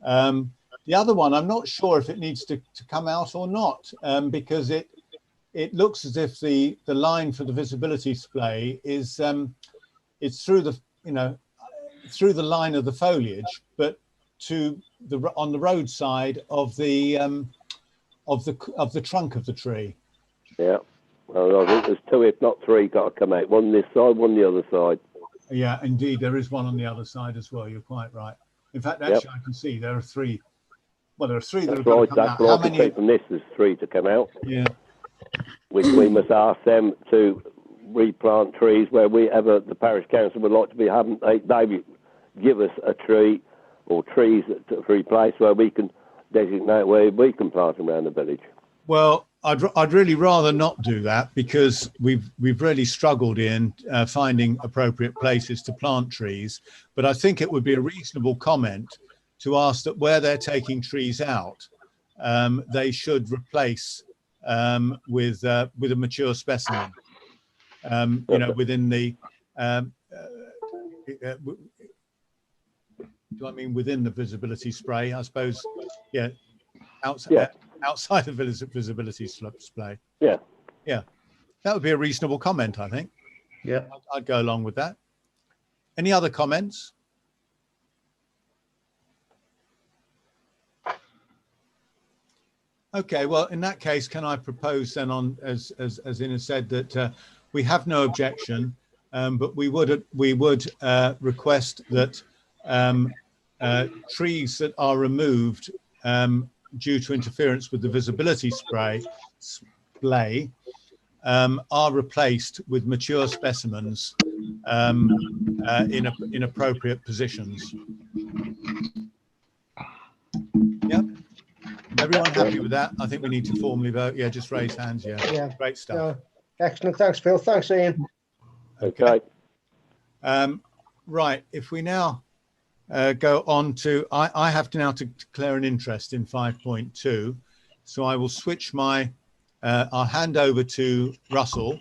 The other one, I'm not sure if it needs to come out or not, because it looks as if the line for the visibility splay is it's through the through the line of the foliage, but on the roadside of the trunk of the tree. Yeah. Well, I think there's 2, if not 3, got to come out. One this side, one the other side. Yeah, indeed, there is one on the other side as well. You're quite right. In fact, actually, I can see there are 3. Well, there are 3 that have got to come out. How many? From this, there's 3 to come out. Yeah. Which we must ask them to replant trees wherever the parish council would like to be having. They give us a tree or trees to replace where we can designate where we can plant them around the village. Well, I'd really rather not do that, because we've really struggled in finding appropriate places to plant trees. But I think it would be a reasonable comment to ask that where they're taking trees out, they should replace with a mature specimen. You know, within the do I mean within the visibility spray? I suppose, yeah, outside the visibility spray. Yeah. Yeah, that would be a reasonable comment, I think. Yeah, I'd go along with that. Any other comments? Okay, well, in that case, can I propose then, on as Ina said, that we have no objection, but we would request that trees that are removed due to interference with the visibility splay are replaced with mature specimens in appropriate positions. Yep. Everyone happy with that? I think we need to formally vote. Yeah, just raise hands. Yeah. Great stuff. Excellent. Thanks, Phil. Thanks, Ian. Okay. Right. If we now go on to, I have to now to declare an interest in 5.2. So I will switch my, I'll hand over to Russell.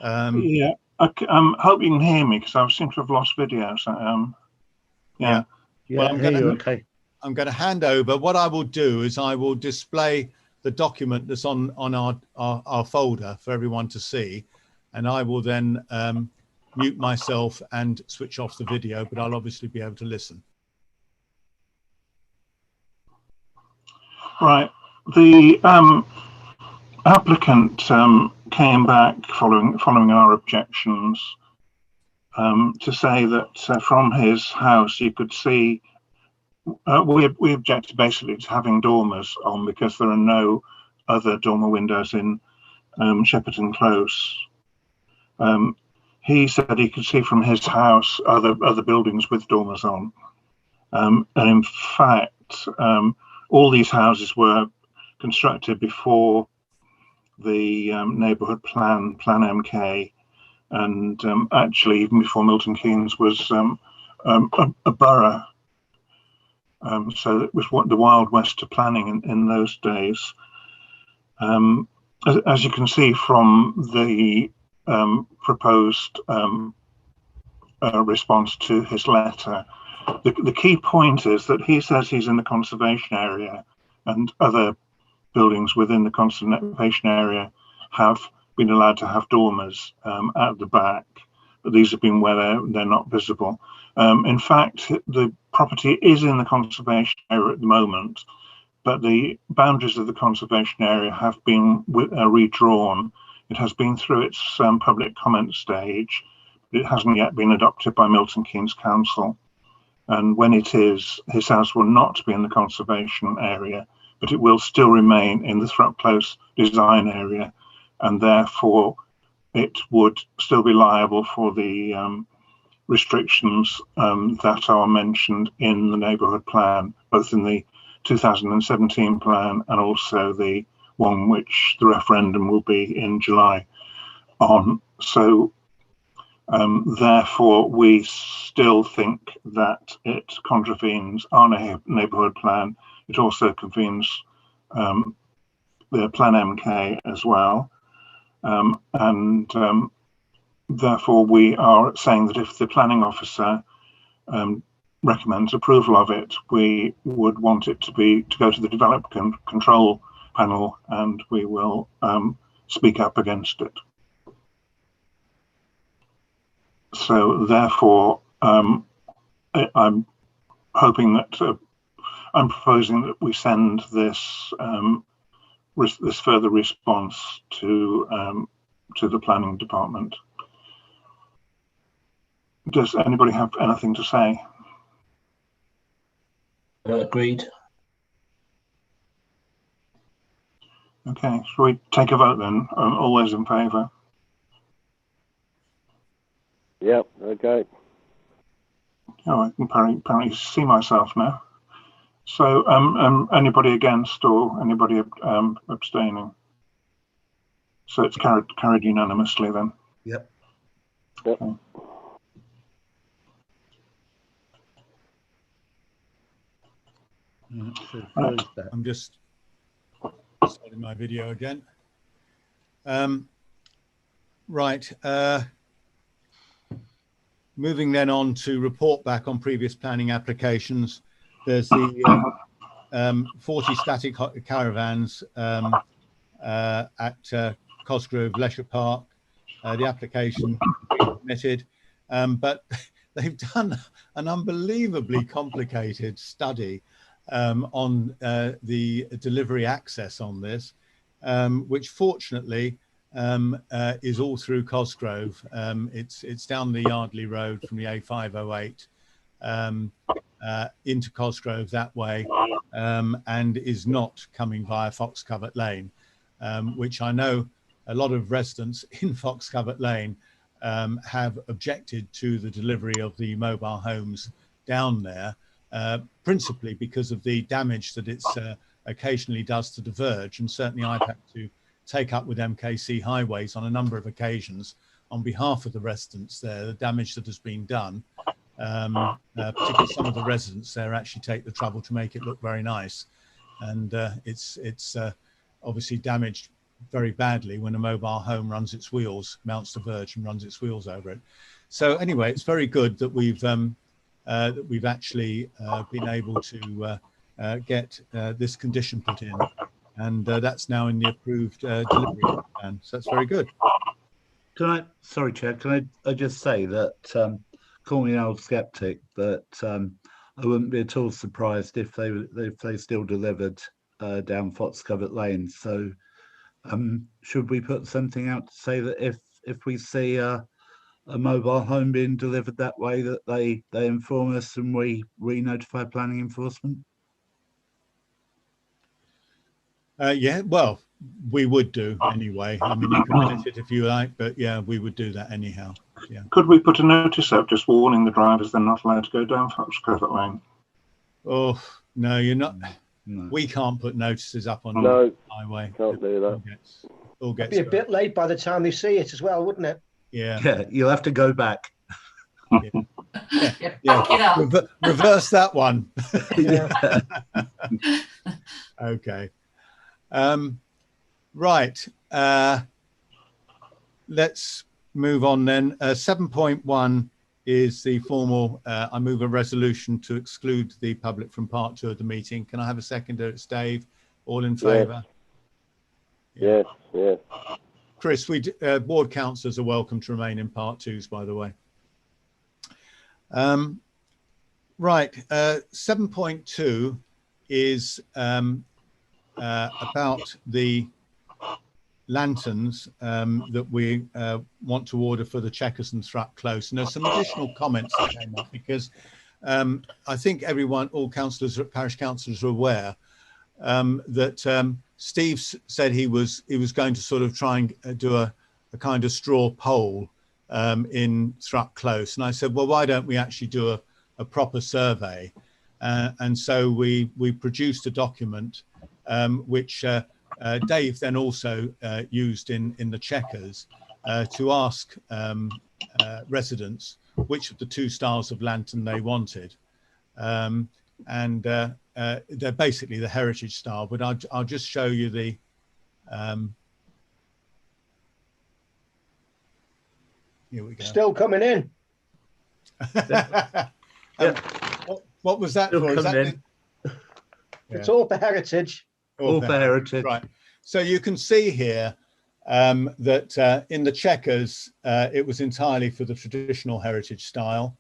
Yeah, I hope you can hear me, because I seem to have lost video. So, yeah. Well, I'm going to hand over. What I will do is I will display the document that's on our folder for everyone to see, and I will then mute myself and switch off the video, but I'll obviously be able to listen. Right. The applicant came back following our objections to say that from his house you could see. We objected basically to having dormers on because there are no other dormer windows in Shepperton Close. He said he could see from his house other buildings with dormers on, and in fact, all these houses were constructed before the neighbourhood plan MK, and actually even before Milton Keynes was a borough. So it was what the Wild West of planning in those days. As you can see from the proposed response to his letter, the key point is that he says he's in the conservation area, and other buildings within the conservation area have been allowed to have dormers at the back, but these have been where they're not visible. In fact, the property is in the conservation area at the moment, but the boundaries of the conservation area have been redrawn. It has been through its public comment stage, but it hasn't yet been adopted by Milton Keynes Council. And when it is, his house will not be in the conservation area, but it will still remain in the Thrupp Close design area, and therefore it would still be liable for the restrictions that are mentioned in the neighbourhood plan, both in the 2017 plan and also the one which the referendum will be in July on. So therefore we still think that it contravenes our neighbourhood plan. It also contravenes the plan MK as well, and therefore we are saying that if the planning officer recommends approval of it, we would want it to go to the development control panel, and we will speak up against it. So therefore I'm hoping that I'm proposing that we send this this further response to the planning department. Does anybody have anything to say? Agreed. Okay, shall we take a vote then? All those in favour? Yep. Okay. Oh, I can apparently see myself now. So, anybody against or anybody abstaining? So it's carried unanimously then. Yep. Yep. Okay. I'm just starting my video again. Right. Moving then on to report back on previous planning applications. There's the 40 static caravans at Cosgrove Leisure Park. The application submitted, but they've done an unbelievably complicated study on the delivery access on this, which fortunately is all through Cosgrove. It's down the Yardley Road from the A508 into Cosgrove that way, and is not coming via Foxcovert Lane, which I know a lot of residents in Foxcovert Lane have objected to the delivery of the mobile homes down there, principally because of the damage that it's occasionally does to the verge. And certainly I've had to take up with MKC Highways on a number of occasions on behalf of the residents there, the damage that has been done. Particularly some of the residents there actually take the trouble to make it look very nice. And it's obviously damaged very badly when a mobile home runs its wheels, mounts the verge and runs its wheels over it. So anyway, it's very good that we've actually been able to get this condition put in, and that's now in the approved delivery plan. So that's very good. Sorry, Chair, can I just say that, call me an old skeptic, but I wouldn't be at all surprised if they still delivered down Foxcovert Lane. So should we put something out to say that if we see a mobile home being delivered that way, that they inform us and we re-notify planning enforcement? Yeah, well, we would do anyway. I mean, you can minute it if you like, but yeah, we would do that anyhow. Yeah. Could we put a notice out just warning the drivers they're not allowed to go down Foxcovert Lane? Oh, no, you're not. No. We can't put notices up on No, the highway. can't do that. All gets It'd be a bit late by the time they see it as well, wouldn't it? Yeah. Yeah, you'll have to go back. Yeah, back it up. Reverse that one. Yeah. Okay. Right. Let's move on then. 7.1 is the formal, I move a resolution to exclude the public from part 2 of the meeting. Can I have a seconder? It's Dave. All in favour? Yes, yes. Chris, board councillors are welcome to remain in part 2s, by the way. Right. 7.2 is about the lanterns that we want to order for the Chequers and Thrupp Close. And there's some additional comments that came up because I think all councillors, parish councillors are aware that Steve said he was going to sort of try and do a kind of straw poll in Thrupp Close. And I said, well, why don't we actually do a proper survey? And so we produced a document which Dave then also used in the Chequers to ask residents which of the 2 styles of lantern they wanted. And they're basically the heritage style, but I'll just show you the here we go. Still coming in. What was that for? Is that It's all for heritage. All for heritage. Right. So you can see here that in the Chequers, it was entirely for the traditional heritage style.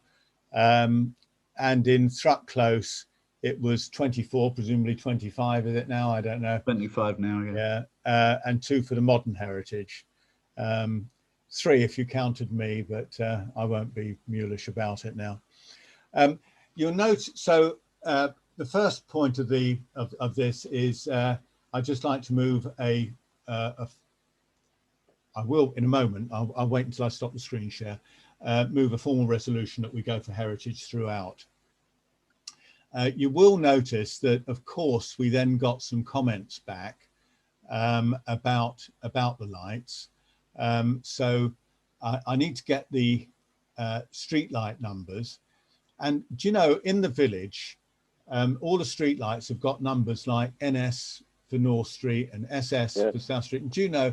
And in Thrupp Close, it was 24, presumably 25, is it now? I don't know. 25 now, yeah. Yeah. And 2 for the modern heritage. 3 if you counted me, but I won't be mulish about it now. You'll note, so the first point of this is I'd just like to move I will in a moment, I'll wait until I stop the screen share. move a formal resolution that we go for heritage throughout. You will notice that, of course, we then got some comments back about the lights. So I need to get the street light numbers. And do you know, in the village, all the street lights have got numbers like NS for North Street and SS for South Street. And do you know,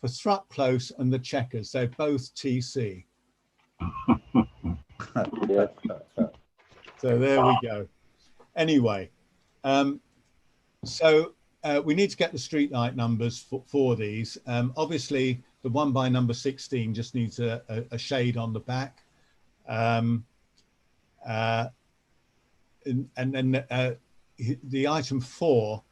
for Thrupp Close and the Checkers, they're both TC. So there we go. Anyway, so we need to get the street light numbers for these. Obviously, the one by number 16 just needs a shade on the back. And then the item 4,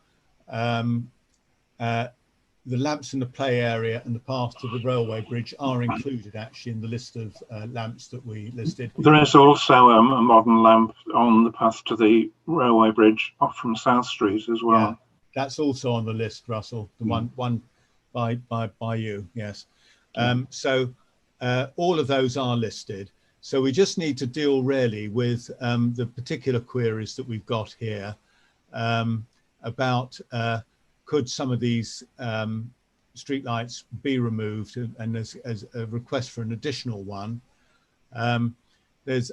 the lamps in the play area and the path to the railway bridge are included actually in the list of lamps that we listed. There is also a modern lamp on the path to the railway bridge off from South Street as well. Yeah, that's also on the list, Russell. The one by you, yes. So all of those are listed. So we just need to deal really with the particular queries that we've got here about could some of these streetlights be removed, and as a request for an additional one. I'm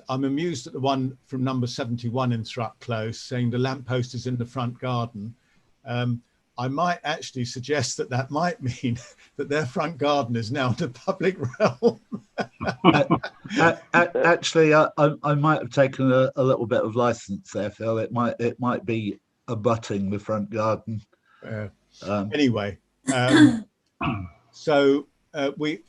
amused at the one from number 71 in Thrupp Close saying the lamppost is in the front garden. I might actually suggest that might mean that their front garden is now in the public realm. Actually, I might have taken a little bit of license there, Phil. It might be abutting the front garden. Anyway, so we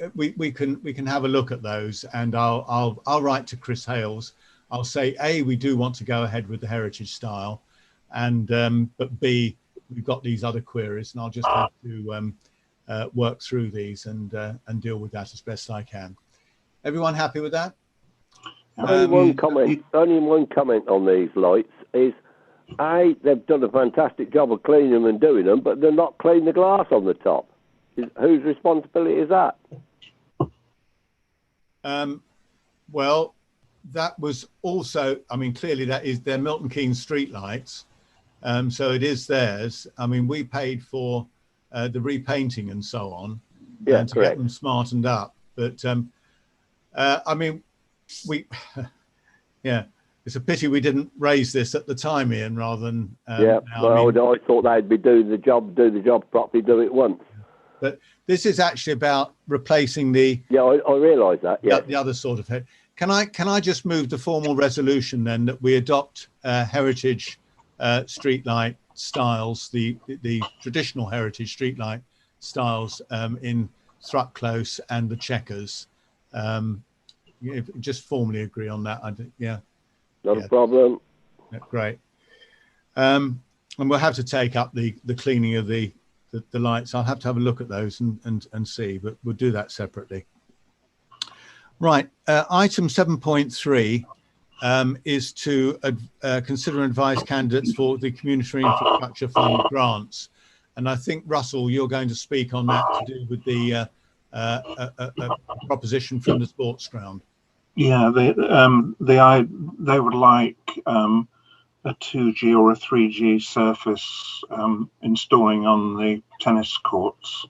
can have a look at those, and I'll write to Chris Hales. I'll say we do want to go ahead with the heritage style, and but B, we've got these other queries, and I'll just have to work through these and deal with that as best I can. Everyone happy with that? Only one comment on these lights is, they've done a fantastic job of cleaning them and doing them, but they're not cleaning the glass on the top. Whose responsibility is that? Well, that was also, I mean, clearly they're Milton Keynes street lights. So it is theirs. I mean, we paid for the repainting and so on, and to get them smartened up. But I mean, it's a pity we didn't raise this at the time, Ian, rather than now. Well, I thought they'd be doing the job properly, do it once. But this is actually about replacing the. Yeah, I realise that. Yeah, the other sort of head. Can I just move the formal resolution then that we adopt heritage streetlight styles, the traditional heritage streetlight styles in Thrupp Close and the Checkers. Just formally agree on that. Not a problem. Great. And we'll have to take up the cleaning of the lights. I'll have to have a look at those and see, but we'll do that separately. Right. Item 7.3 is to consider and advise candidates for the Community Infrastructure Fund grants. And I think, Russell, you're going to speak on that to do with the proposition from the sports ground. Yeah, they would like a 2G or a 3G surface installing on the tennis courts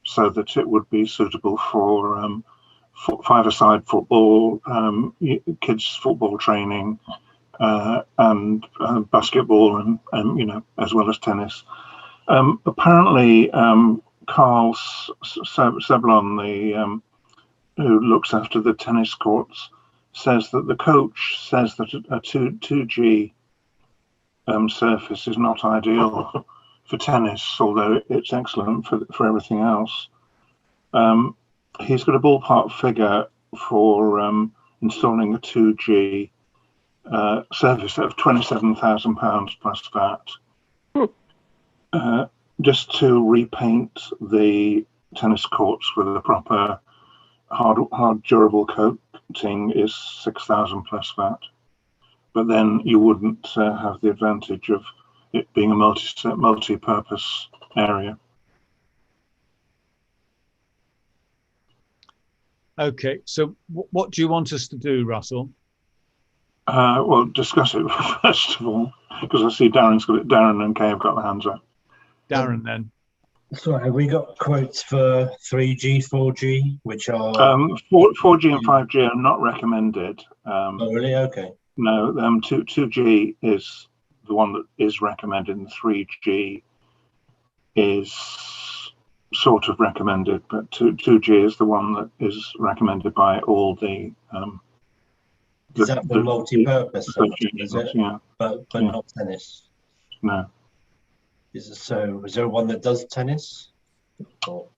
so that it would be suitable for five-a-side football, kids football training, and basketball, and as well as tennis. Apparently, Carl Seblon, who looks after the tennis courts, says that the coach says that a 2G surface is not ideal for tennis, although it's excellent for everything else. He's got a ballpark figure for installing a 2G surface of £27,000 plus VAT. Just to repaint the tennis courts with a proper hard durable coating is 6,000 plus VAT. But then you wouldn't have the advantage of it being a multi-purpose area. Okay, so what do you want us to do, Russell? Well, discuss it first of all, because I see Darren and Kay have got their hands up. Darren, then. So have we got quotes for 3G, 4G, which are 4G and 5G are not recommended. oh, really? Okay. No, 2G is the one that is recommended, and 3G is sort of recommended, but 2G is the one that is recommended by all the. Is that the multi-purpose? Is it? Yeah. But yeah. not tennis. No. Is there one that does tennis? Or?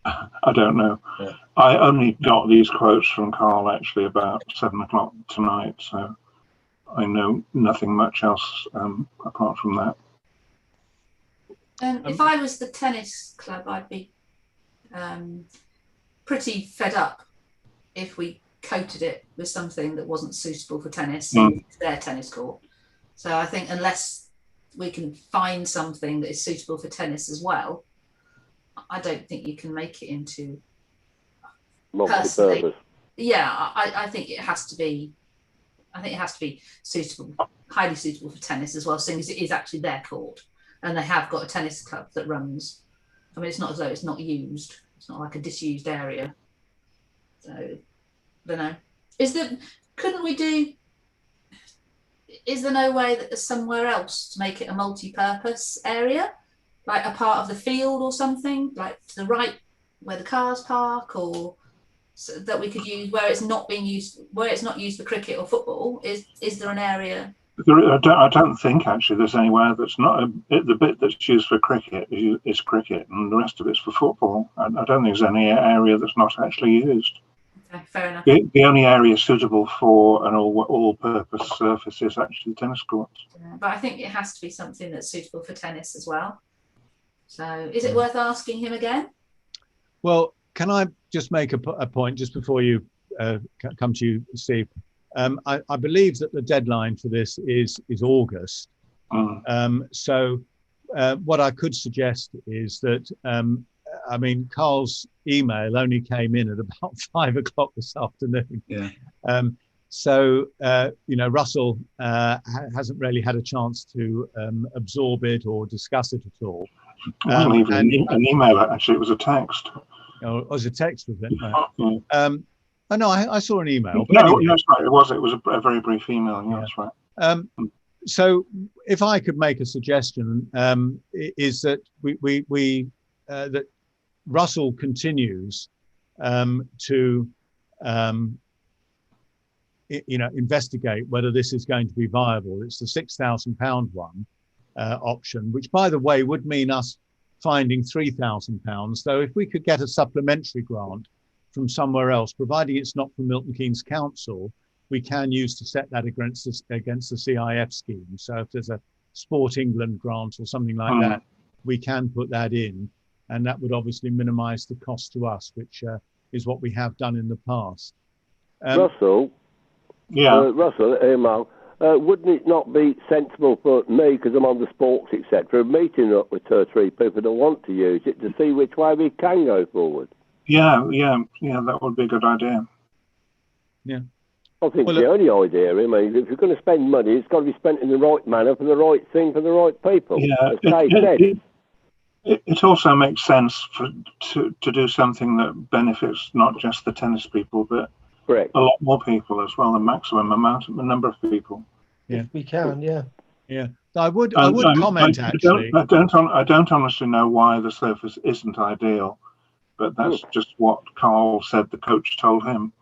I don't know. Yeah. I only got these quotes from Carl actually about 7 o'clock tonight, so I know nothing much else apart from that. If I was the tennis club, I'd be pretty fed up if we coated it with something that wasn't suitable for tennis, their tennis court. So I think unless we can find something that is suitable for tennis as well, I don't think you can make it into multi-purpose. Yeah, I think it has to be. I think it has to be suitable, highly suitable for tennis as well, seeing as it is actually their court, and they have got a tennis club that runs. I mean, it's not as though it's not used. It's not like a disused area. So, I don't know. Is there no way that there's somewhere else to make it a multi-purpose area, like a part of the field or something, like to the right where the cars park, or so that we could use where it's not being used, where it's not used for cricket or football? Is there an area? I don't think actually there's anywhere that's not the bit that's used for cricket is cricket, and the rest of it's for football. I don't think there's any area that's not actually used. Okay, fair enough. The only area suitable for an all-purpose surface is actually the tennis courts. Yeah, but I think it has to be something that's suitable for tennis as well. So, is it worth asking him again? Well, can I just make a point just before you come to you, Steve? I believe that the deadline for this is August. So what I could suggest is that, I mean, Carl's email only came in at about 5 o'clock this afternoon. Yeah. So, Russell hasn't really had a chance to absorb it or discuss it at all. Well, even an email, actually, it was a text. Oh, it was a text, was it? Yeah. Oh, no, I saw an email. No, anyway. That's right. It was a very brief email. Yeah, that's right. So if I could make a suggestion, is that that Russell continues to investigate whether this is going to be viable. It's the £6,000 one option, which, by the way, would mean us finding £3,000. So if we could get a supplementary grant from somewhere else, providing it's not from Milton Keynes Council, we can use to set that against the CIF scheme. So if there's a Sport England grant or something like that, we can put that in, and that would obviously minimise the cost to us, which is what we have done in the past. Russell, wouldn't it not be sensible for me, because I'm on the sports, etc., meeting up with 2 or 3 people that want to use it to see which way we can go forward? Yeah, that would be a good idea. Yeah. I think it's the only idea. I mean, if you're going to spend money, it's got to be spent in the right manner for the right thing for the right people. Yeah, it also makes sense to do something that benefits not just the tennis people, but a lot more people as well, the maximum number of people. Yeah, if we can. Yeah. I would comment actually. I don't honestly know why the surface isn't ideal, but that's just what Carl said the coach told him.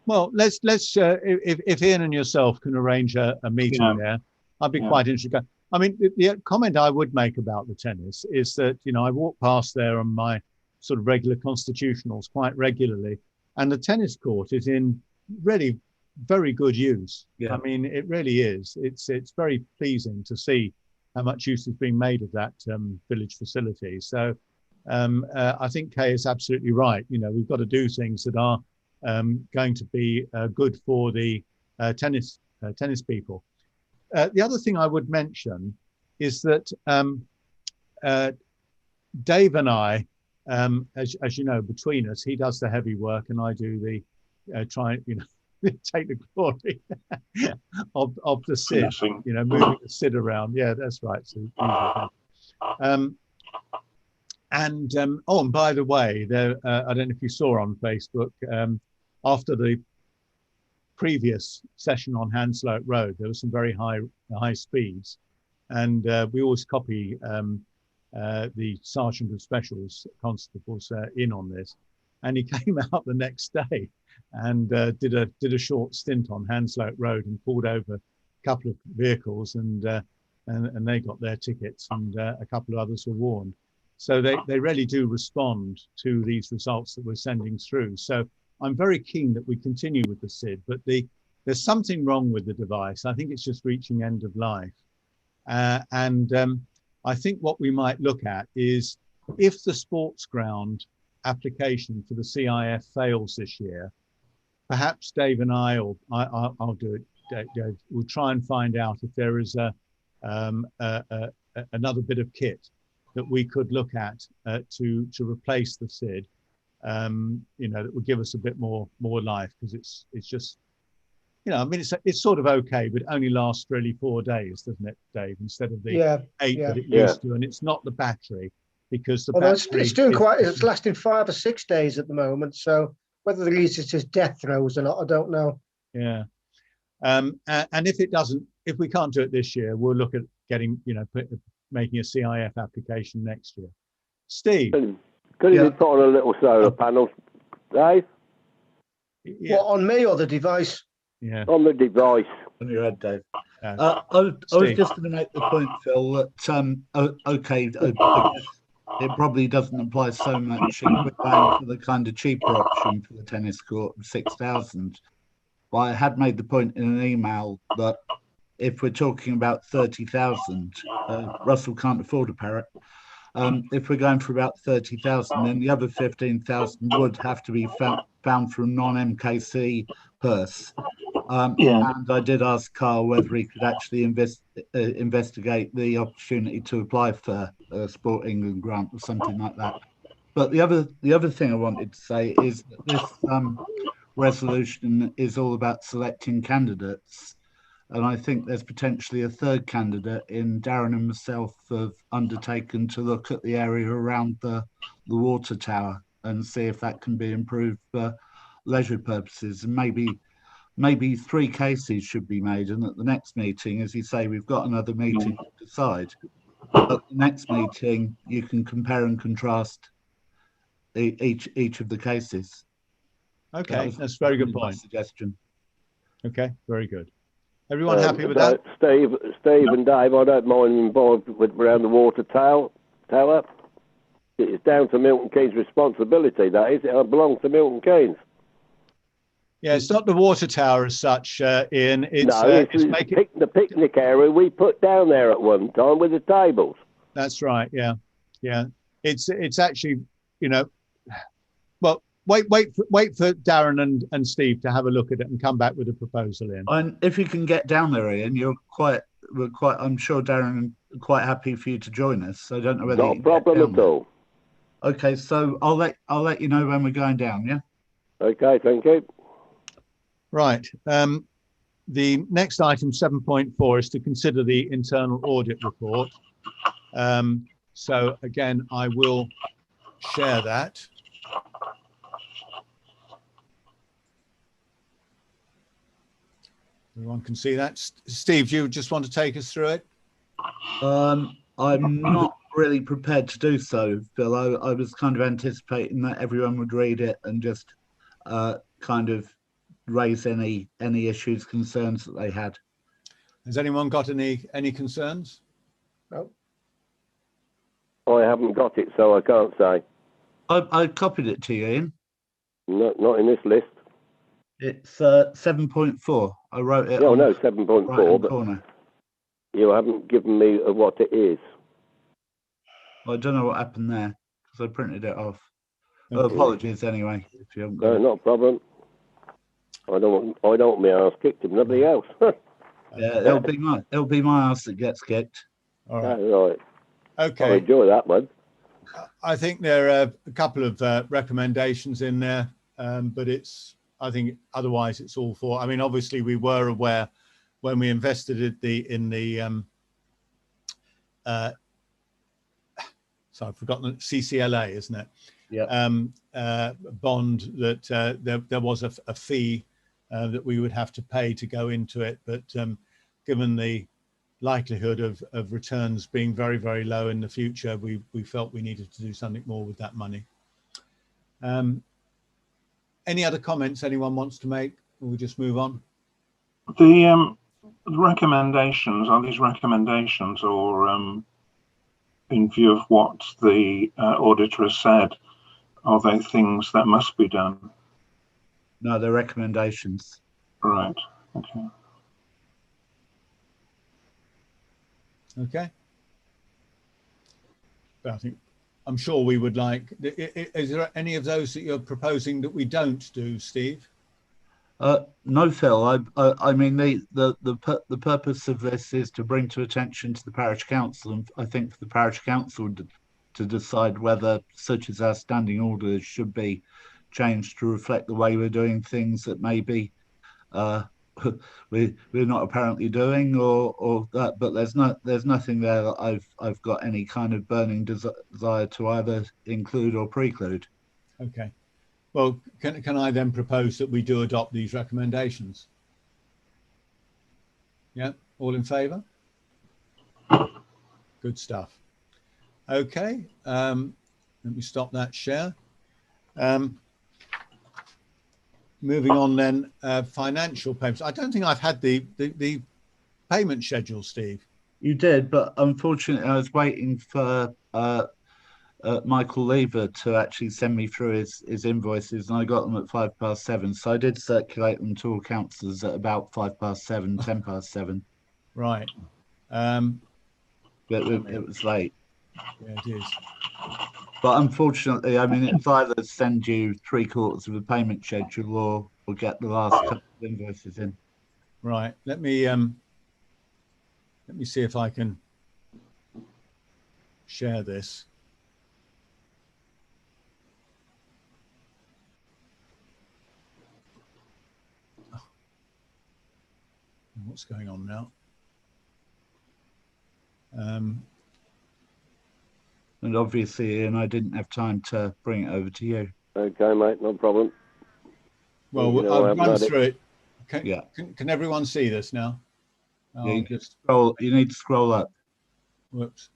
Well, let's if Ian and yourself can arrange a meeting there, I'd be quite interested. I mean, the comment I would make about the tennis is that, I walk past there on my sort of regular constitutionals quite regularly, and the tennis court is in really very good use. Yeah. I mean, it really is. It's very pleasing to see how much use is being made of that village facility. So I think Kay is absolutely right. We've got to do things that are going to be good for the tennis people. The other thing I would mention is that Dave and I as you know, between us, he does the heavy work and I do the take the glory of the SID, moving the SID around. Yeah, that's right. So, and by the way, there, I don't know if you saw on Facebook, after the previous session on Hanslope Road, there was some very high speeds, and we always copy the Sergeant of Specials constables in on this, and he came out the next day and did a short stint on Hanslope Road and pulled over a couple of vehicles, and they got their tickets, and a couple of others were warned. So they really do respond to these results that we're sending through. So I'm very keen that we continue with the SID, but there's something wrong with the device. I think it's just reaching end of life. I think what we might look at is, if the sports ground application for the CIF fails this year, perhaps Dave and I'll do it, Dave, we'll try and find out if there is another bit of kit that we could look at to replace the SID, that would give us a bit more life, because it's just, I mean, it's sort of okay, but it only lasts really 4 days, doesn't it, Dave, instead of the 8 that it used to. And it's not the battery, because the battery it's doing it's lasting 5 or 6 days at the moment. So whether the reason is just death throws or not, I don't know. Yeah. And if we can't do it this year, we'll look at getting, making a CIF application next year. Steve, could you put on a little solar panel, Dave? Yeah. What, on me or the device? Yeah, on the device. On your head, Dave. I was just going to make the point, Phil, that it probably doesn't apply so much if we're going for the kind of cheaper option for the tennis court of 6,000. But I had made the point in an email that if we're talking about 30,000, Russell can't afford a parrot. If we're going for about 30,000, then the other 15,000 would have to be found from non-MKC purse. And I did ask Carl whether he could actually investigate the opportunity to apply for a Sport England grant or something like that. But the other thing I wanted to say is that this resolution is all about selecting candidates. And I think there's potentially a third candidate in Darren and myself have undertaken to look at the area around the water tower and see if that can be improved for leisure purposes. And maybe 3 cases should be made. And at the next meeting, as you say, we've got another meeting to decide. At the next meeting, you can compare and contrast each of the cases. Okay, that's a very good point. Suggestion. Okay, very good. Everyone happy with that? Steve and Dave, I don't mind involved around the water tower. It's down to Milton Keynes' responsibility, that is. It belongs to Milton Keynes. Yeah, it's not the water tower as such, Ian. It's the picnic area we put down there at one time with the tables. That's right. Yeah. It's actually, well, wait for Darren and Steve to have a look at it and come back with a proposal in. And if you can get down there, Ian, I'm sure Darren is quite happy for you to join us. So I don't know whether not a problem at all. Okay, so I'll let you know when we're going down. Yeah. Okay, thank you. Right. The next item, 7.4, is to consider the internal audit report. So again, I will share that. Everyone can see that. Steve, do you just want to take us through it? I'm not really prepared to do so, Phil. I was kind of anticipating that everyone would read it and just kind of raise any issues, concerns that they had. Has anyone got any concerns? No. I haven't got it, so I can't say. I copied it to you, Ian. Not in this list. It's 7.4. I wrote it. No, 7.4. Right but corner. You haven't given me what it is. Well, I don't know what happened there because I printed it off. Okay. Well, apologies anyway if you haven't got it. Not a problem. I don't want my ass kicked if nobody else. Yeah, it'll be my ass that gets kicked. All right. Right. Okay. I enjoy that one. I think there are a couple of recommendations in there, but I think otherwise it's all for. I mean, obviously we were aware when we invested in the so I've forgotten the CCLA, isn't it? Yeah. Bond that there was a fee that we would have to pay to go into it, but given the likelihood of returns being very, very low in the future, we felt we needed to do something more with that money. Any other comments anyone wants to make, or we just move on? The recommendations, are these recommendations or in view of what the auditor has said, are they things that must be done? No, they're recommendations. Right, okay. Okay. But I'm sure we would like, is there any of those that you're proposing that we don't do, Steve? No, Phil. I mean, the purpose of this is to bring to attention to the parish council, and I think for the parish council to decide whether such as our standing orders should be changed to reflect the way we're doing things that maybe we're not apparently doing, or that. But there's nothing there that I've got any kind of burning desire to either include or preclude. Okay. Well, can I then propose that we do adopt these recommendations? Yeah, all in favour? Good stuff. Okay, let me stop that share. Moving on then, financial payments. I don't think I've had the payment schedule, Steve. You did, but unfortunately I was waiting for Michael Lever to actually send me through his invoices, and I got them at 7:05. So I did circulate them to all councillors at about 7:05, 7:10. Right. But it was late. Yeah, it is. But unfortunately, I mean, it's either send you 3/4 of the payment schedule or get the last couple of invoices in. Right. Let me see if I can share this. What's going on now? And obviously, Ian, I didn't have time to bring it over to you. Okay, mate, no problem. Well, You know, I'll run through it. Yeah. Can everyone see this now? Yeah, you need to scroll up. Whoops.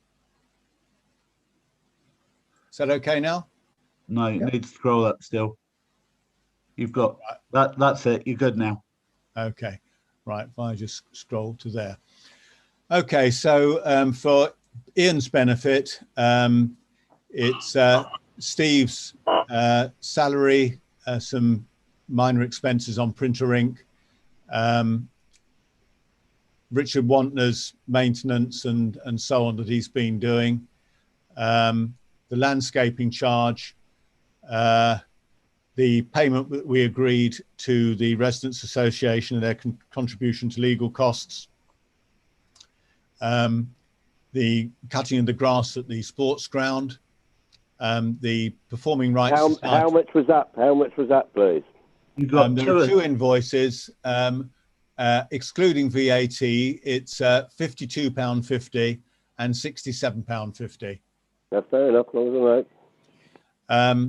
Is that okay now? No, you need to scroll up still. You've got that. That's it. You're good now. Okay. Right. If I just scroll to there. Okay. So for Ian's benefit, it's Steve's salary, some minor expenses on printer ink, Richard Wantner's maintenance and so on that he's been doing, the landscaping charge, the payment that we agreed to the Residents Association and their contribution to legal costs, the cutting of the grass at the sports ground, the performing rights. How much was that? How much was that, please? You got there are two invoices, excluding VAT. It's £52.50 and £67.50. That's fair enough. All right.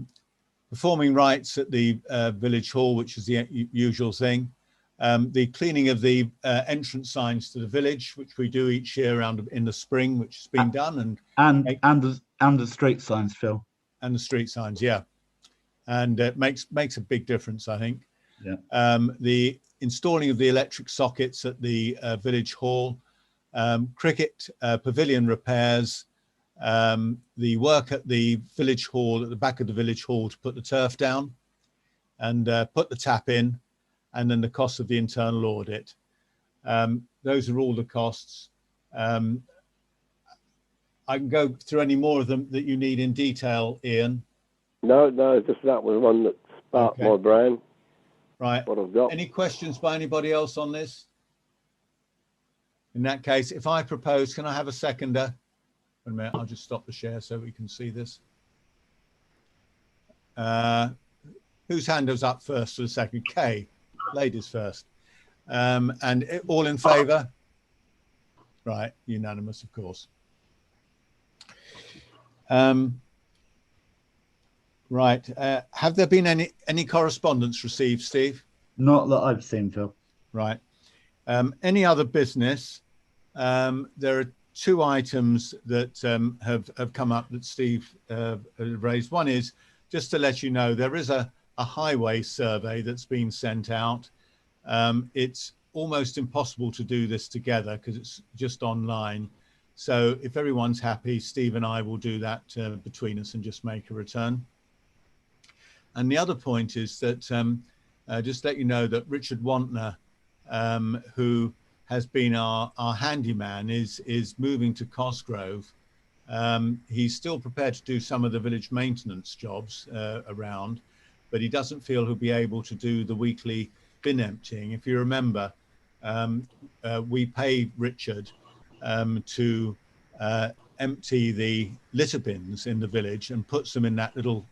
Performing rights at the village hall, which is the usual thing. The cleaning of the entrance signs to the village, which we do each year around in the spring, which has been done, and the street signs, Phil. And the street signs, yeah, and it makes a big difference, I think. Yeah. The installing of the electric sockets at the village hall, cricket pavilion repairs, the work at the village hall, at the back of the village hall, to put the turf down and put the tap in, and then the cost of the internal audit. Those are all the costs. I can go through any more of them that you need in detail, Ian. No, just that was one that sparked my brain. Right. What I've got. Any questions by anybody else on this? In that case, if I propose, can I have a seconder? Wait a minute, I'll just stop the share so we can see this. Whose hand was up first for the second? Kay, ladies first. All in favour? Right, unanimous, of course. Right, have there been any correspondence received, Steve? Not that I've seen, Phil. Right. Any other business? There are two items that have come up that Steve raised. One is just to let you know there is a highway survey that's been sent out. It's almost impossible to do this together because it's just online. So if everyone's happy, Steve and I will do that between us and just make a return. And the other point is that just let you know that Richard Wantner, who has been our handyman, is moving to Cosgrove. He's still prepared to do some of the village maintenance jobs around, but he doesn't feel he'll be able to do the weekly bin emptying. If you remember, we pay Richard to empty the litter bins in the village and puts them in that little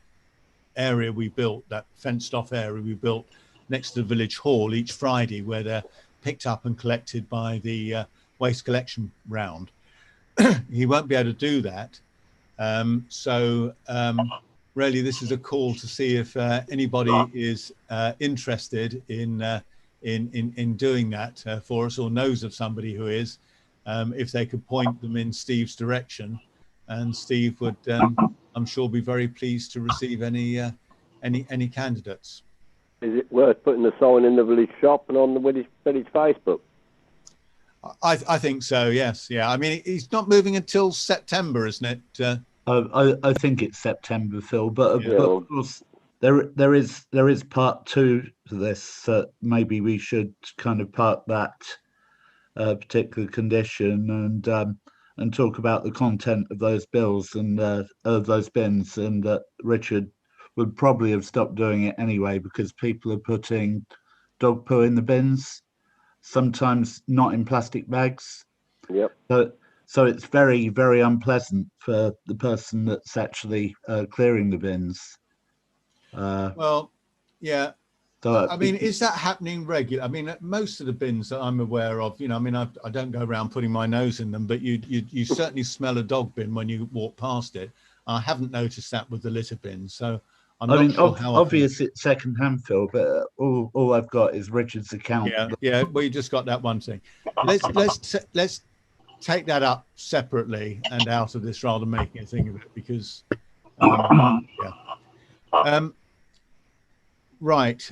area we built, that fenced off area we built next to the village hall each Friday, where they're picked up and collected by the waste collection round. He won't be able to do that. Really, this is a call to see if anybody is interested in doing that for us, or knows of somebody who is, if they could point them in Steve's direction, and Steve would, I'm sure, be very pleased to receive any candidates. Is it worth putting the sign in the village shop and on the village Facebook? I think so. Yes. Yeah. I mean, he's not moving until September, isn't it? I think it's September, Phil. But of course, there is part two to this. Maybe we should kind of park that particular condition and talk about the content of those bills and of those bins, and Richard would probably have stopped doing it anyway because people are putting dog poo in the bins, sometimes not in plastic bags. Yep. So it's very, very unpleasant for the person that's actually clearing the bins. Well, yeah. So I mean, is that happening regularly? I mean, most of the bins that I'm aware of, I mean, I don't go around putting my nose in them, but you certainly smell a dog bin when you walk past it. I haven't noticed that with the litter bin, so I'm not sure how obviously it's second-hand, Phil, but all I've got is Richard's account. Yeah. Well, you just got that one thing. Let's take that up separately and out of this, rather than making a thing of it, because right.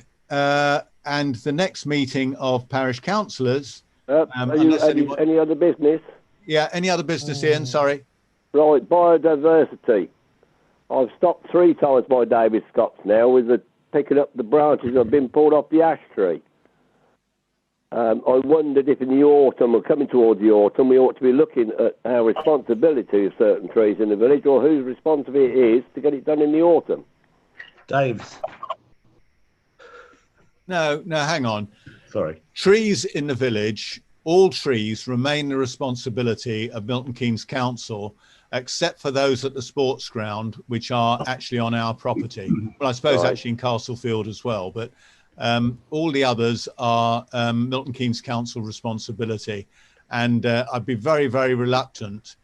And the next meeting of parish councillors. Any other business? Yeah, any other business, Ian? Sorry. Right, biodiversity. I've stopped 3 times by David Scott's now with picking up the branches that have been pulled off the ash tree. I wondered if in the autumn, or coming towards the autumn, we ought to be looking at our responsibility of certain trees in the village, or whose responsibility it is to get it done in the autumn. Dave's. No, hang on. Sorry. Trees in the village, all trees remain the responsibility of Milton Keynes Council, except for those at the sports ground, which are actually on our property. Well, I suppose actually in Castlefield as well, but all the others are Milton Keynes Council responsibility. And I'd be very, very reluctant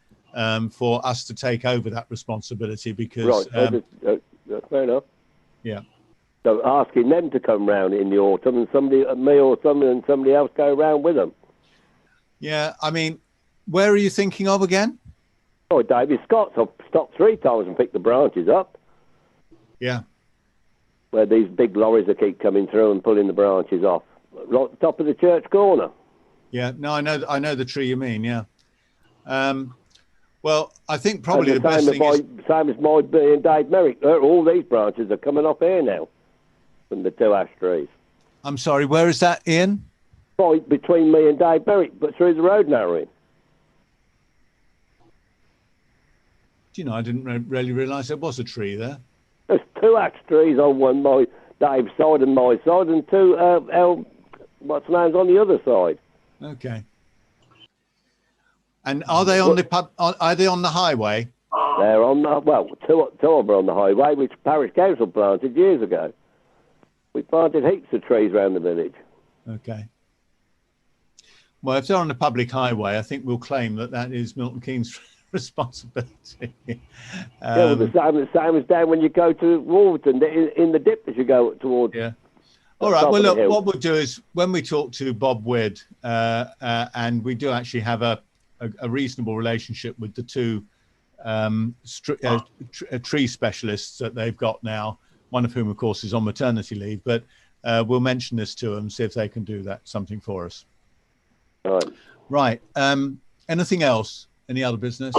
for us to take over that responsibility because... Right, that's fair enough. Yeah. So asking them to come round in the autumn and somebody else go round with them. Yeah, I mean, where are you thinking of again? Oh, David Scott's. I've stopped 3 times and picked the branches up. Yeah. Where these big lorries that keep coming through and pulling the branches off. Right at the top of the church corner. Yeah, no, I know the tree you mean, yeah. Well, I think probably the best thing is... Same as my and Dave Merrick. All these branches are coming off here now from the 2 ash trees. I'm sorry, where is that, Ian? Right between me and Dave Merrick, but through the road narrowing. Do you know, I didn't really realise there was a tree there. There's 2 ash trees on one, my Dave's side and my side, and 2 what's name's on the other side. Okay. And are they on the highway? there on the, well, two of them are on the highway, which Parish Council planted years ago. We planted heaps of trees around the village. Okay. Well, if they're on the public highway, I think we'll claim that that is Milton Keynes' responsibility. Yeah, well, the same as down when you go to Wolverton, in the dip as you go towards. Yeah. All right. Well, look, what we'll do is when we talk to Bob Widd, and we do actually have a reasonable relationship with the two tree specialists that they've got now, one of whom, of course, is on maternity leave, but we'll mention this to them, see if they can do something for us. All right. Right. Anything else? Any other business?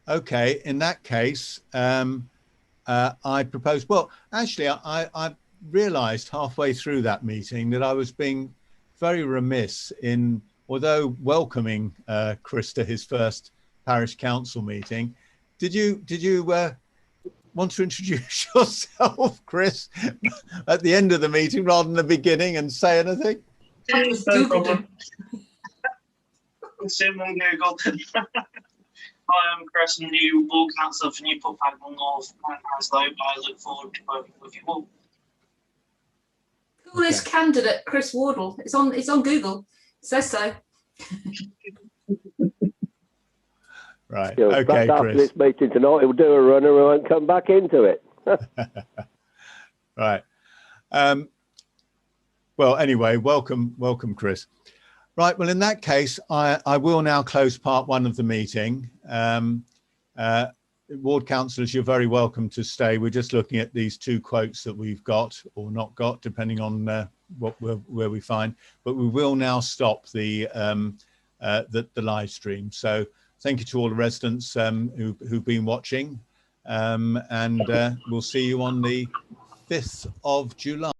Okay. In that case, I propose, well, actually, I realized halfway through that meeting that I was being very remiss in, although welcoming Chris to his first parish council meeting. Did you want to introduce yourself, Chris, at the end of the meeting rather than the beginning and say anything? No problem. Someone Googled. Hi, I'm Chris, I'm the new ward councillor for Newport Pagnell North and Hounslow. I look forward to working with you all. Coolest candidate, Chris Wardle. It's on Google. It says so. Right. Yeah, okay, after Chris. this meeting tonight, he'll do a runner and won't come back into it. Right. Well, anyway, welcome, Chris. Right. Well, in that case, I will now close part one of the meeting. Ward councillors, you're very welcome to stay. We're just looking at these two quotes that we've got or not got, depending on where we find. But we will now stop the live stream. So thank you to all the residents who've been watching, and we'll see you on the 5th of July.